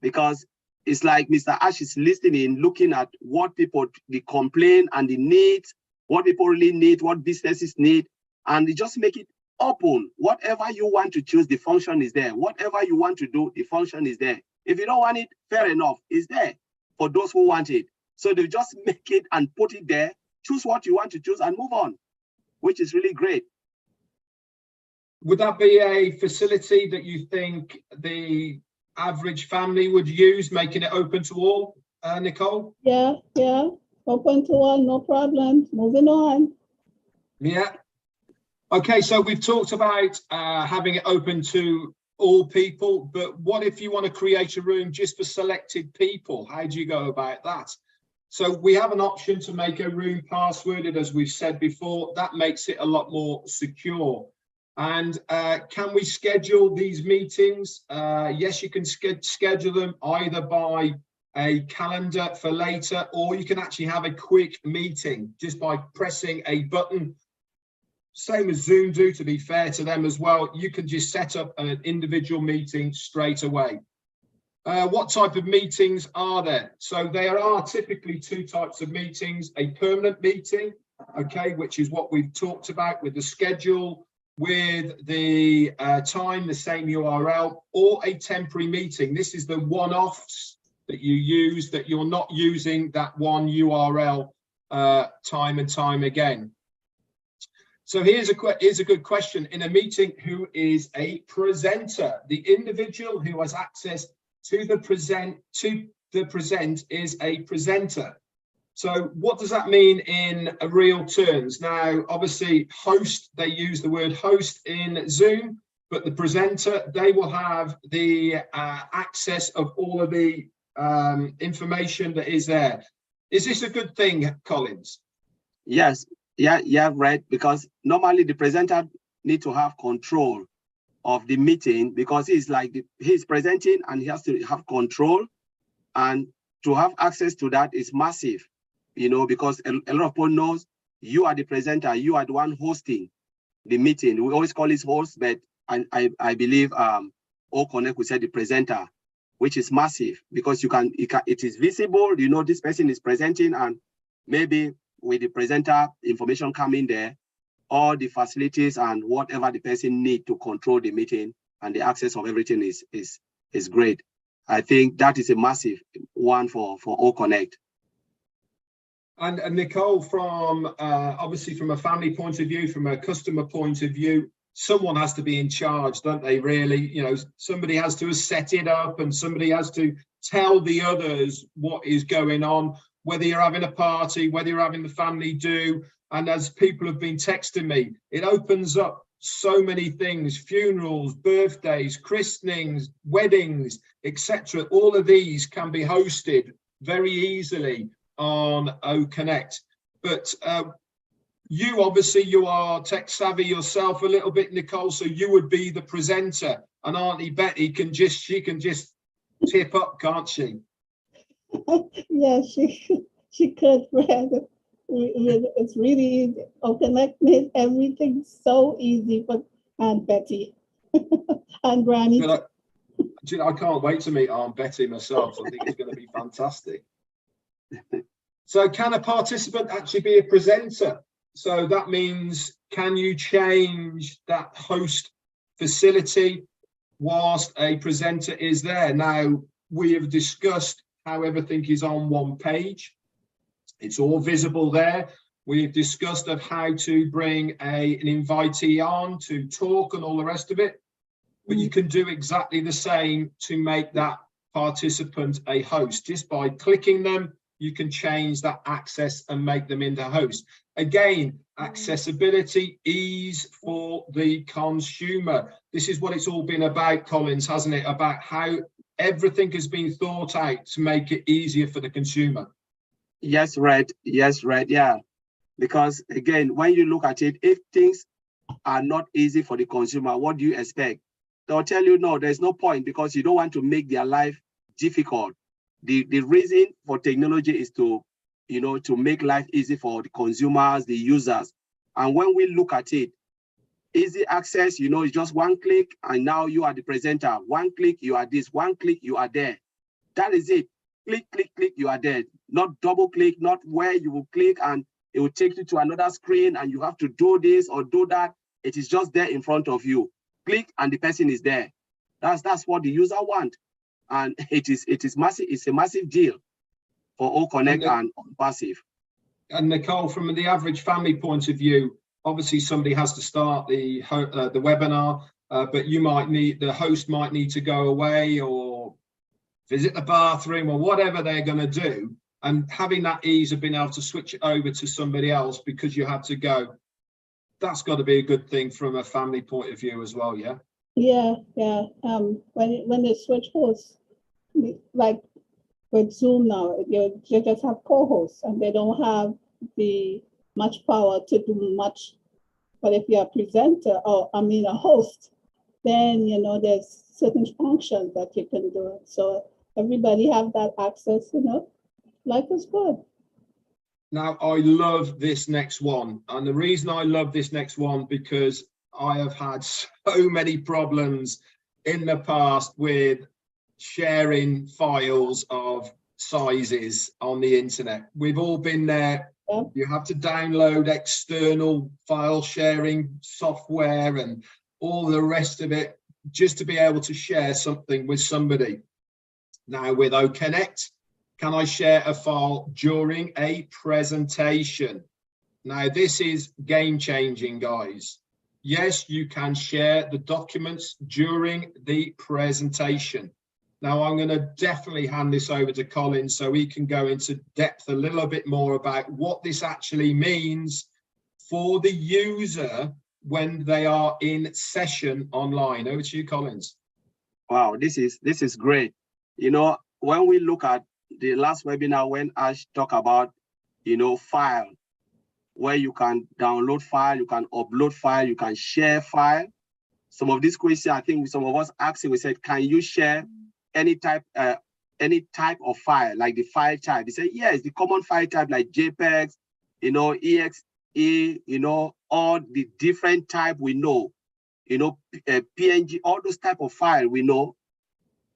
because it's like Mr. Ash is listening, looking at what people, the complaint and the needs, what people really need, what businesses need, and they just make it open. Whatever you want to choose, the function is there. Whatever you want to do, the function is there. If you don't want it, fair enough, it's there for those who want it. So they just make it and put it there, choose what you want to choose and move on, which is really great. Would that be a facility that you think the average family would use, making it open to all, Nicole? Yeah, open to all, no problem. Moving on. Yeah. Okay, so we've talked about having it open to all people, but what if you want to create a room just for selected people? How do you go about that? So we have an option to make a room passworded, as we've said before. That makes it a lot more secure. And can we schedule these meetings? Yes, you can schedule them either by a calendar for later, or you can actually have a quick meeting just by pressing a button. Same as Zoom do, to be fair to them as well. You can just set up an individual meeting straight away. What type of meetings are there? So there are typically two types of meetings: a permanent meeting, okay, which is what we've talked about with the schedule, with the time, the same URL, or a temporary meeting. This is the one-offs that you use, that you're not using that one URL time and time again. So here's a good question. In a meeting, who is a presenter? The individual who has access to the present is a presenter. So what does that mean in real terms? Now, obviously, host, they use the word host in Zoom, but the presenter, they will have the access of all of the information that is there. Is this a good thing, Collins? Yes, yeah, right. Because normally the presenter need to have control of the meeting, because he's presenting and he has to have control, and to have access to that is massive. You know, because a lot of people knows you are the presenter, you are the one hosting the meeting. We always call it host, but I believe OConnect we said the presenter, which is massive, because it is visible. You know, this person is presenting, and maybe with the presenter information coming there, all the facilities and whatever the person need to control the meeting and the access of everything is great. I think that is a massive one for OConnect. And Nicole, from obviously from a family point of view, from a customer point of view, someone has to be in charge, don't they, really? You know, somebody has to set it up, and somebody has to tell the others what is going on, whether you're having a party, whether you're having the family do. And as people have been texting me, it opens up so many things: funerals, birthdays, christenings, weddings, etc. All of these can be hosted very easily on OConnect. But you are tech savvy yourself a little bit, Nicole, so you would be the presenter, and Auntie Betty can just tip up, can't she? Yeah, she could, Fred. It's really easy. OConnect made everything so easy for Aunt Betty and Granny. I can't wait to meet Aunt Betty myself. I think it's going to be fantastic. So can a participant actually be a presenter? So that means, can you change that host facility whilst a presenter is there? Now, We have discussed how everything is on one page. It's all visible there. We've discussed of how to bring an invitee on to talk and all the rest of it. But you can do exactly the same to make that participant a host. Just by clicking them, you can change that access and make them into host. Again, accessibility, ease for the consumer. This is what it's all been about, Collins, hasn't it? About how everything has been thought out to make it easier for the consumer. Yes, Red. Yes, Red. Yeah. Because again, when you look at it, if things are not easy for the consumer, what do you expect? They'll tell you, no, there's no point, because you don't want to make their life difficult. The reason for technology is to, to make life easy for the consumers, the users. And when we look at it, easy access, it's just one click, and now you are the presenter. One click, you are this. One click, you are there. That is it. Click, click, click, you are there. Not double click, not where you will click and it will take you to another screen and you have to do this or do that. It is just there in front of you. Click and the person is there. That's what the user want. And it is massive. It's a massive deal for All Connect and Passive. And Nicole, from the average family point of view, obviously somebody has to start the webinar, but the host might need to go away or visit the bathroom or whatever they're going to do. And having that ease of being able to switch it over to somebody else because you had to go, that's got to be a good thing from a family point of view as well, yeah? Yeah. When they switch hosts, like with Zoom now, you just have co-hosts and they don't have the much power to do much. But if you're a presenter or a host, then there's certain functions that you can do. So everybody have that access, life is good. Now, I love this next one. And the reason I love this next one, because I have had so many problems in the past with sharing files of sizes on the internet. We've all been there. Yeah. You have to download external file sharing software and all the rest of it just to be able to share something with somebody. Now with OConnect, can I share a file during a presentation? Now this is game changing, guys. Yes, you can share the documents during the presentation. Now I'm going to definitely hand this over to Colin so he can go into depth a little bit more about what this actually means for the user when they are in session online. Over to you, Collins. Wow, this is great. When we look at the last webinar, when Ash talked about, file, where you can download file, you can upload file, you can share file. Some of these questions, I think some of us asked, we said, can you share any type of file, like the file type? They said, yes, the common file type like JPEG, EXE, all the different type we know, PNG, all those type of file we know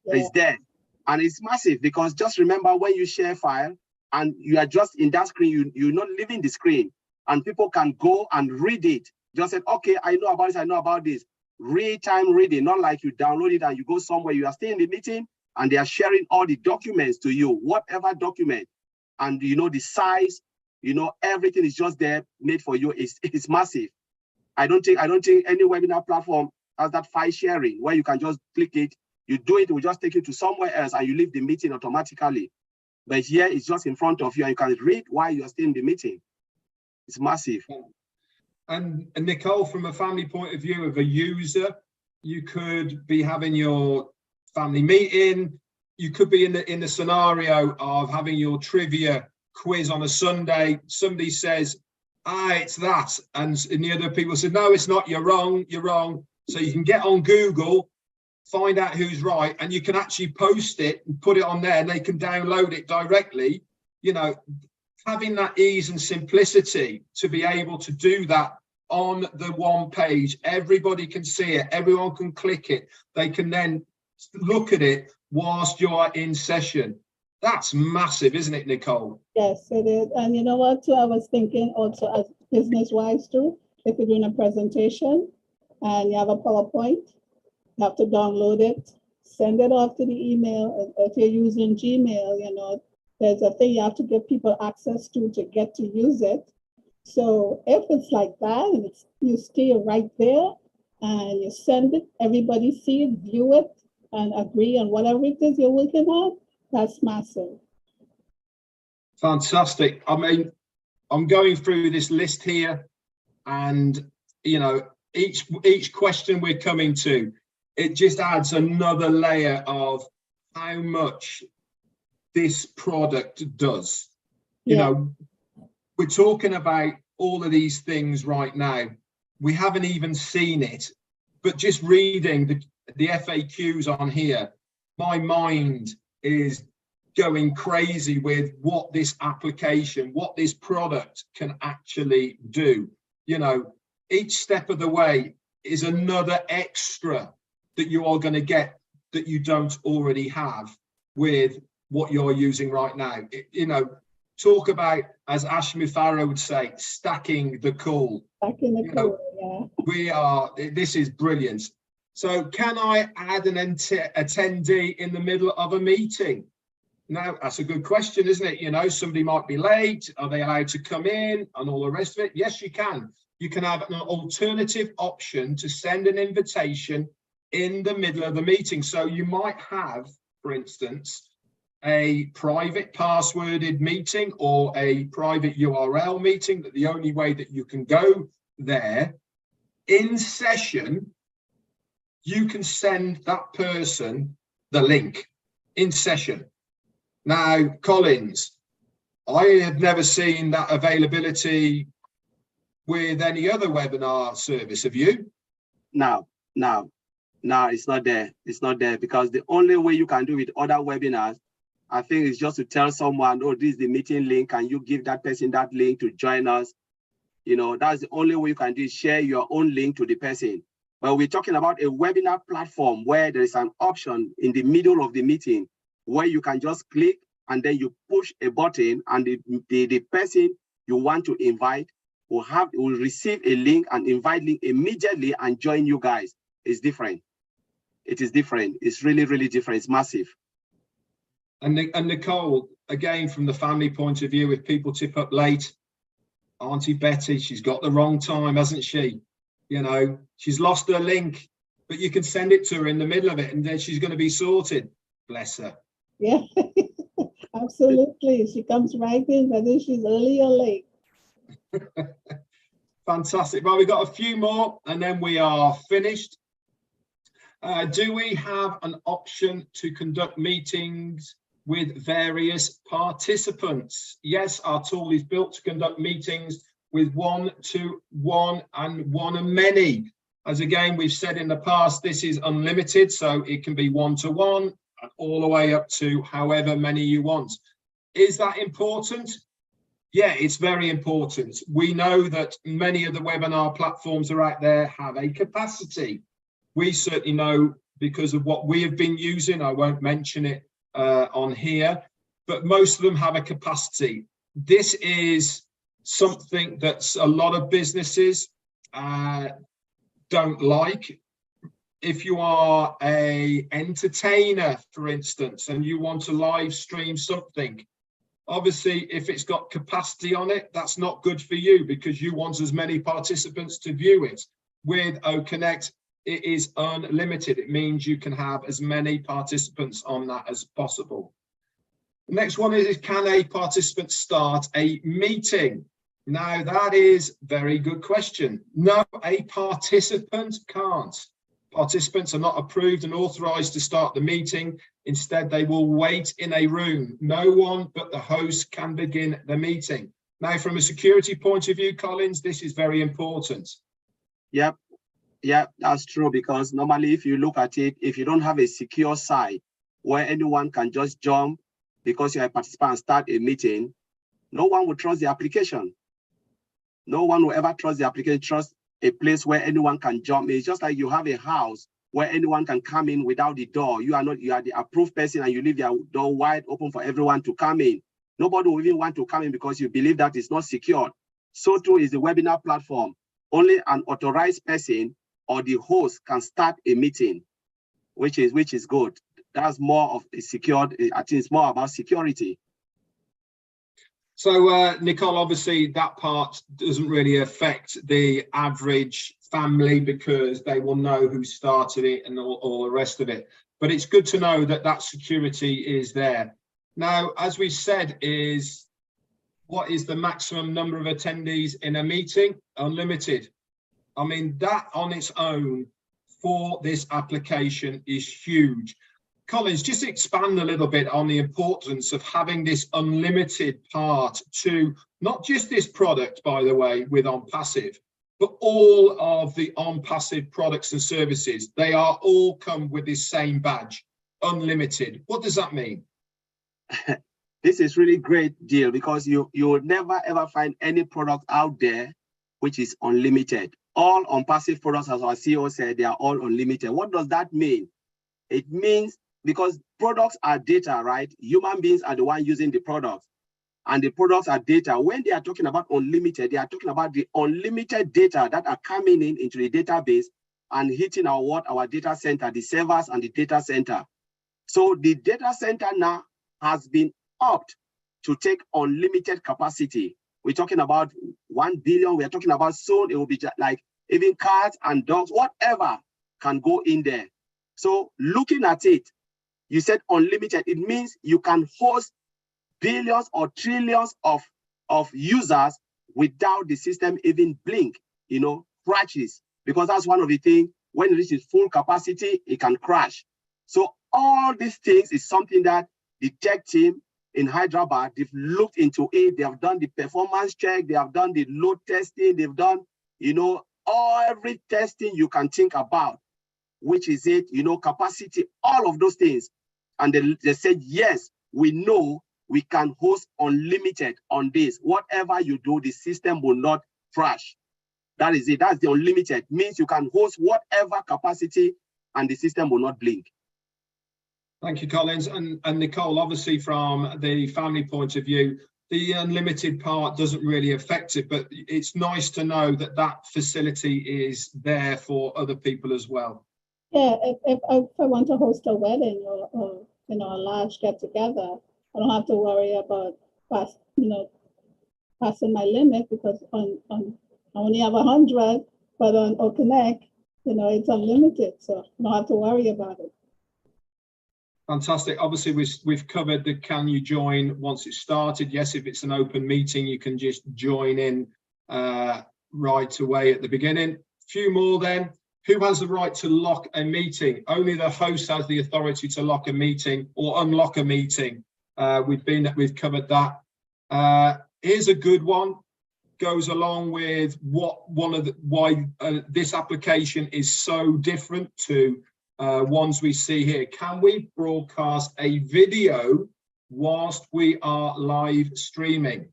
is there. And it's massive, because just remember when you share file and you are just in that screen, you're not leaving the screen, and people can go and read it. Just said, okay, I know about this, I know about this. Real-time reading, not like you download it and you go somewhere, you are still in the meeting and they are sharing all the documents to you, whatever document, and the size, everything is just there made for you. It's massive. I don't think any webinar platform has that file sharing where you can just click it, you do it will just take you to somewhere else and you leave the meeting automatically. But here it's just in front of you and you can read while you are still in the meeting. It's massive. And Nicole, from a family point of view of a user, you could be having your family meeting. You could be in the scenario of having your trivia quiz on a Sunday. Somebody says, it's that. And the other people said, no, it's not. You're wrong. You're wrong. So you can get on Google, find out who's right, and you can actually post it and put it on there and they can download it directly. Having that ease and simplicity to be able to do that on the one page, everybody can see it, everyone can click it, they can then look at it whilst you are in session. That's massive, isn't it, Nicole? Yes, it is. And you know what, too, I was thinking also as business-wise too, if you're doing a presentation and you have a PowerPoint, you have to download it. send it off to the email. If you're using Gmail, you know, there's a thing you have to give people access to get to use it. So if it's like that, and you stay right there and you send it, everybody see it, view it, and agree on whatever it is you're working on, that's massive. Fantastic. I mean, I'm going through this list here, and you know, each question we're coming to, it just adds another layer of how much this product does. You know, we're talking about all of these things right now. We haven't even seen it, but just reading the FAQs on here, my mind is going crazy with what this application, what this product can actually do. You know, each step of the way is another extra that you are going to get that you don't already have with what you're using right now. You know, talk about, as Ashmi Farah would say, stacking the cool. Stacking the cool, yeah. This is brilliant. So can I add an attendee in the middle of a meeting? Now, that's a good question, isn't it? You know, somebody might be late. Are they allowed to come in and all the rest of it? Yes, you can. You can have an alternative option to send an invitation in the middle of the meeting. So you might have, for instance, a private passworded meeting or a private URL meeting, that the only way that you can go there in session, you can send that person the link in session. Now, Collins, I have never seen that availability with any other webinar service. Have you? No, it's not there. It's not there, because the only way you can do with other webinars, I think, is just to tell someone, oh, this is the meeting link, and you give that person that link to join us. You know, that's the only way you can do is share your own link to the person. But we're talking about a webinar platform where there is an option in the middle of the meeting where you can just click and then you push a button, and the person you want to invite will receive a link and invite link immediately and join you guys. It's different. It is different. It's really, really different. It's massive. And Nicole, again, from the family point of view, if people tip up late, Auntie Betty, she's got the wrong time, hasn't she? You know, she's lost her link, but you can send it to her in the middle of it, and then she's going to be sorted. Bless her. Yeah, absolutely. She comes right in, whether she's early or late. Fantastic. Well, we've got a few more and then we are finished. Do we have an option to conduct meetings with various participants? Yes, our tool is built to conduct meetings with one-to-one and one-to-many. As again, we've said in the past, this is unlimited, so it can be one-to-one all the way up to however many you want. Is that important? Yeah, it's very important. We know that many of the webinar platforms are out there have a capacity. We certainly know because of what we have been using. I won't mention it on here, but most of them have a capacity. This is something that a lot of businesses don't like. If you are an entertainer, for instance, and you want to live stream something, obviously, if it's got capacity on it, that's not good for you because you want as many participants to view it. With OConnect, it is unlimited. It means you can have as many participants on that as possible. The next one is, can a participant start a meeting? Now, that is a very good question. No, a participant can't. Participants are not approved and authorized to start the meeting. Instead, they will wait in a room. No one but the host can begin the meeting. Now, from a security point of view, Collins, this is very important. Yep, that's true, because normally if you look at it, if you don't have a secure site where anyone can just jump because you're a participant and start a meeting, no one will trust the application. No one will ever trust the application, trust a place where anyone can jump. It's just like you have a house where anyone can come in without the door. You are the approved person and you leave your door wide open for everyone to come in. Nobody will even want to come in because you believe that it's not secured. So too is the webinar platform. Only an authorized person or the host can start a meeting, which is good. that's more of a secured, I think it's more about security. So, Nicole, obviously that part doesn't really affect the average family because they will know who started it and all the rest of it. But it's good to know that that security is there. Now, as we said, what is the maximum number of attendees in a meeting? Unlimited. I mean, that on its own for this application is huge. Collins, just expand a little bit on the importance of having this unlimited part to not just this product, by the way, with OnPassive, but all of the OnPassive products and services. They are all come with this same badge, unlimited. What does that mean? This is really great deal because you will never ever find any product out there which is unlimited. All OnPassive products, as our CEO said, they are all unlimited. What does that mean? It means because products are data, right? Human beings are the one using the products, and the products are data. When they are talking about unlimited, they are talking about the unlimited data that are coming into the database and hitting our data center, the servers and the data center. So the data center now has been upped to take unlimited capacity. We're talking about 1 billion. We're talking about soon it will be just like even cats and dogs, whatever can go in there. So looking at it, you said unlimited. It means you can host billions or trillions of users without the system even blink, crashes. Because that's one of the things, when it reaches full capacity, it can crash. So all these things is something that the tech team in Hyderabad, they've looked into it. They have done the performance check. They have done the load testing. They've done, every testing you can think about, which is it, capacity, all of those things. And they said, yes, we know we can host unlimited on this. Whatever you do, the system will not crash. That is it. That's the unlimited. Means you can host whatever capacity and the system will not blink. Thank you, Collins. And Nicole, obviously from the family point of view, the unlimited part doesn't really affect it, but it's nice to know that that facility is there for other people as well. Yeah, if I want to host a wedding or a large get together, I don't have to worry about passing my limit because I only have 100, but on OConnect, it's unlimited, so I don't have to worry about it. Fantastic. Obviously, we've covered the can you join once it's started. Yes, if it's an open meeting, you can just join in right away at the beginning. Few more then. Who has the right to lock a meeting? Only the host has the authority to lock a meeting or unlock a meeting. We've covered that. Here's a good one. Goes along with why this application is so different to ones we see here. Can we broadcast a video whilst we are live streaming?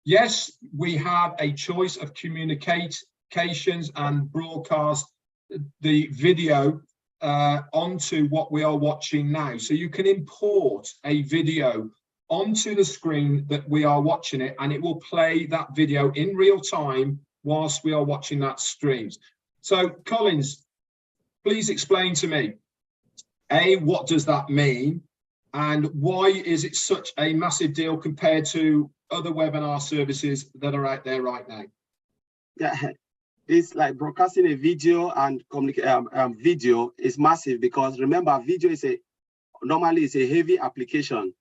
Yes, we have a choice of communications and broadcast the video onto what we are watching now. So you can import a video onto the screen that we are watching it, and it will play that video in real time whilst we are watching that stream. So Collins, please explain to me, A, what does that mean? And why is it such a massive deal compared to other webinar services that are out there right now? Yeah, it's like broadcasting a video and video is massive because remember, video is normally a heavy application.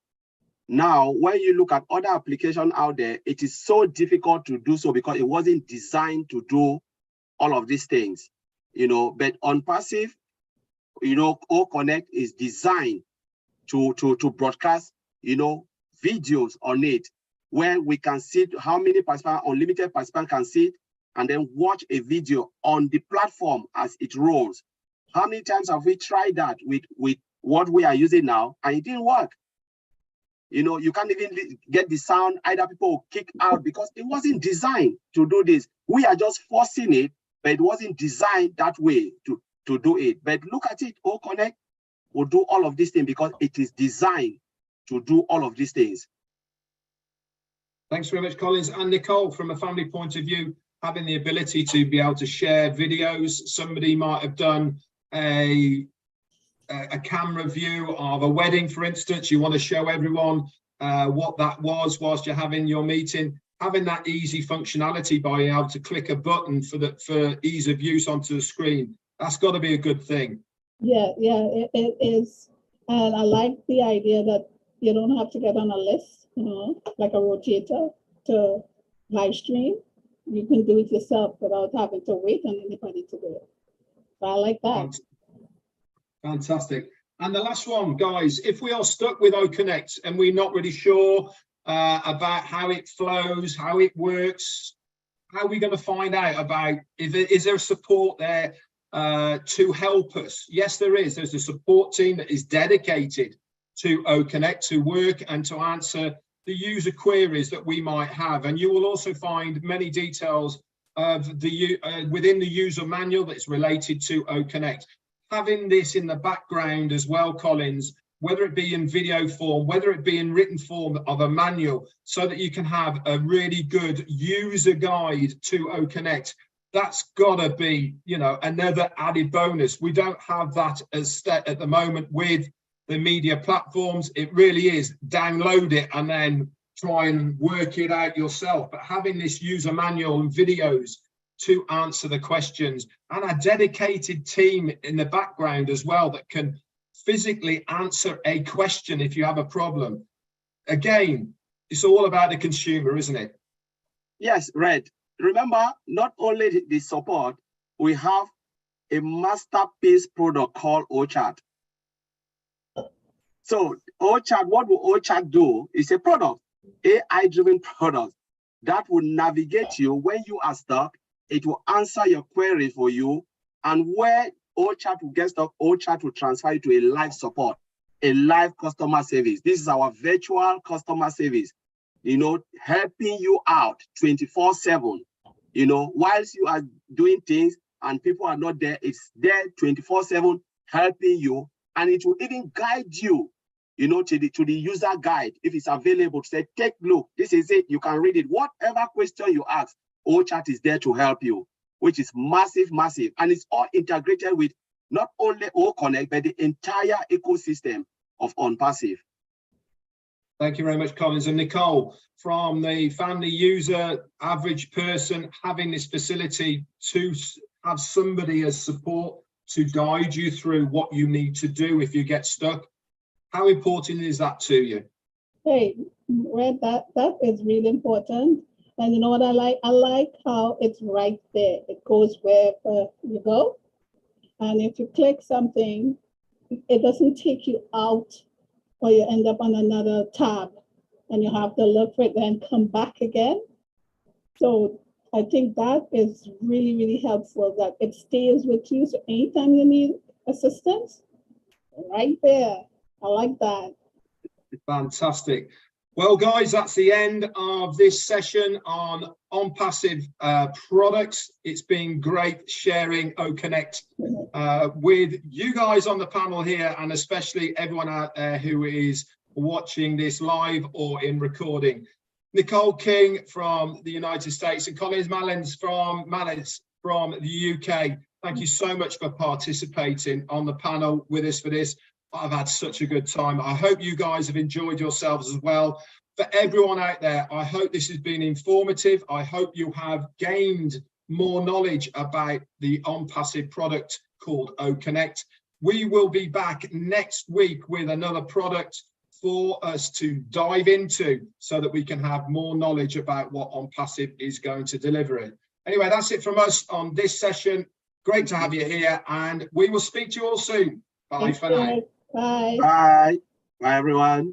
Now, when you look at other applications out there, it is so difficult to do so because it wasn't designed to do all of these things, but OnPassive, OConnect is designed to broadcast, videos on it where we can see how many participants, unlimited participants can see and then watch a video on the platform as it rolls. How many times have we tried that with what we are using now and it didn't work? You can't even get the sound. Either people will kick out because it wasn't designed to do this. We are just forcing it, but it wasn't designed that way to do it. But look at it, OConnect will do all of these things because it is designed to do all of these things. Thanks very much, Collins. And Nicole, from a family point of view, having the ability to be able to share videos, somebody might have done a a camera view of a wedding, for instance, you want to show everyone what that was whilst you're having your meeting, having that easy functionality by being able to click a button for ease of use onto the screen, that's got to be a good thing. Yeah, it is. And I like the idea that you don't have to get on a list, like a rotator to live stream. You can do it yourself without having to wait on anybody to do it. So I like that. Fantastic. And the last one, guys, if we are stuck with OConnect and we're not really sure about how it flows, how it works, how are we going to find out about, is there support there to help us? Yes, there is. There's a support team that is dedicated to OConnect to work and to answer the user queries that we might have. And you will also find many details of the within the user manual that's related to OConnect. Having this in the background as well, Collins, whether it be in video form, whether it be in written form of a manual, so that you can have a really good user guide to OConnect. That's gotta be, another added bonus. We don't have that as at the moment with the media platforms. It really is download it and then try and work it out yourself. But having this user manual and videos to answer the questions, and a dedicated team in the background as well that can physically answer a question if you have a problem. Again, it's all about the consumer, isn't it? Yes, Red. Remember, not only the support, we have a masterpiece product called OChat. So OChat, what will OChat do? It's a product, AI-driven product that will navigate you when you are stuck. It will answer your query for you, and where OChat will get stuck, OChat will transfer you to a live support, a live customer service. This is our virtual customer service, helping you out 24/7. Whilst you are doing things and people are not there, it's there 24/7 helping you, and it will even guide you, to the user guide if it's available. To say, take a look, this is it. You can read it. Whatever question you ask, OChat is there to help you, which is massive, and it's all integrated with not only OConnect, but the entire ecosystem of OnPassive. Thank you very much, Collins. And Nicole, from the family user, average person, having this facility to have somebody as support to guide you through what you need to do if you get stuck, how important is that to you? Hey, Red, that is really important. And you know what I like? I like how it's right there. It goes wherever you go. And if you click something, it doesn't take you out, or you end up on another tab and you have to look for it, then come back again. So I think that is really, really helpful, that it stays with you. So anytime you need assistance, right there. I like that. Fantastic. Well, guys, that's the end of this session on OnPassive products. It's been great sharing OConnect with you guys on the panel here, and especially everyone out there who is watching this live or in recording. Nicole King from the United States and Collins Mallins from the UK. Thank you so much for participating on the panel with us for this. I've had such a good time. I hope you guys have enjoyed yourselves as well. For everyone out there, I hope this has been informative. I hope you have gained more knowledge about the OnPassive product called OConnect. We will be back next week with another product for us to dive into so that we can have more knowledge about what OnPassive is going to deliver. Anyway, that's it from us on this session. Great to have you here, and we will speak to you all soon. Bye for now. Bye. Bye. Bye, everyone.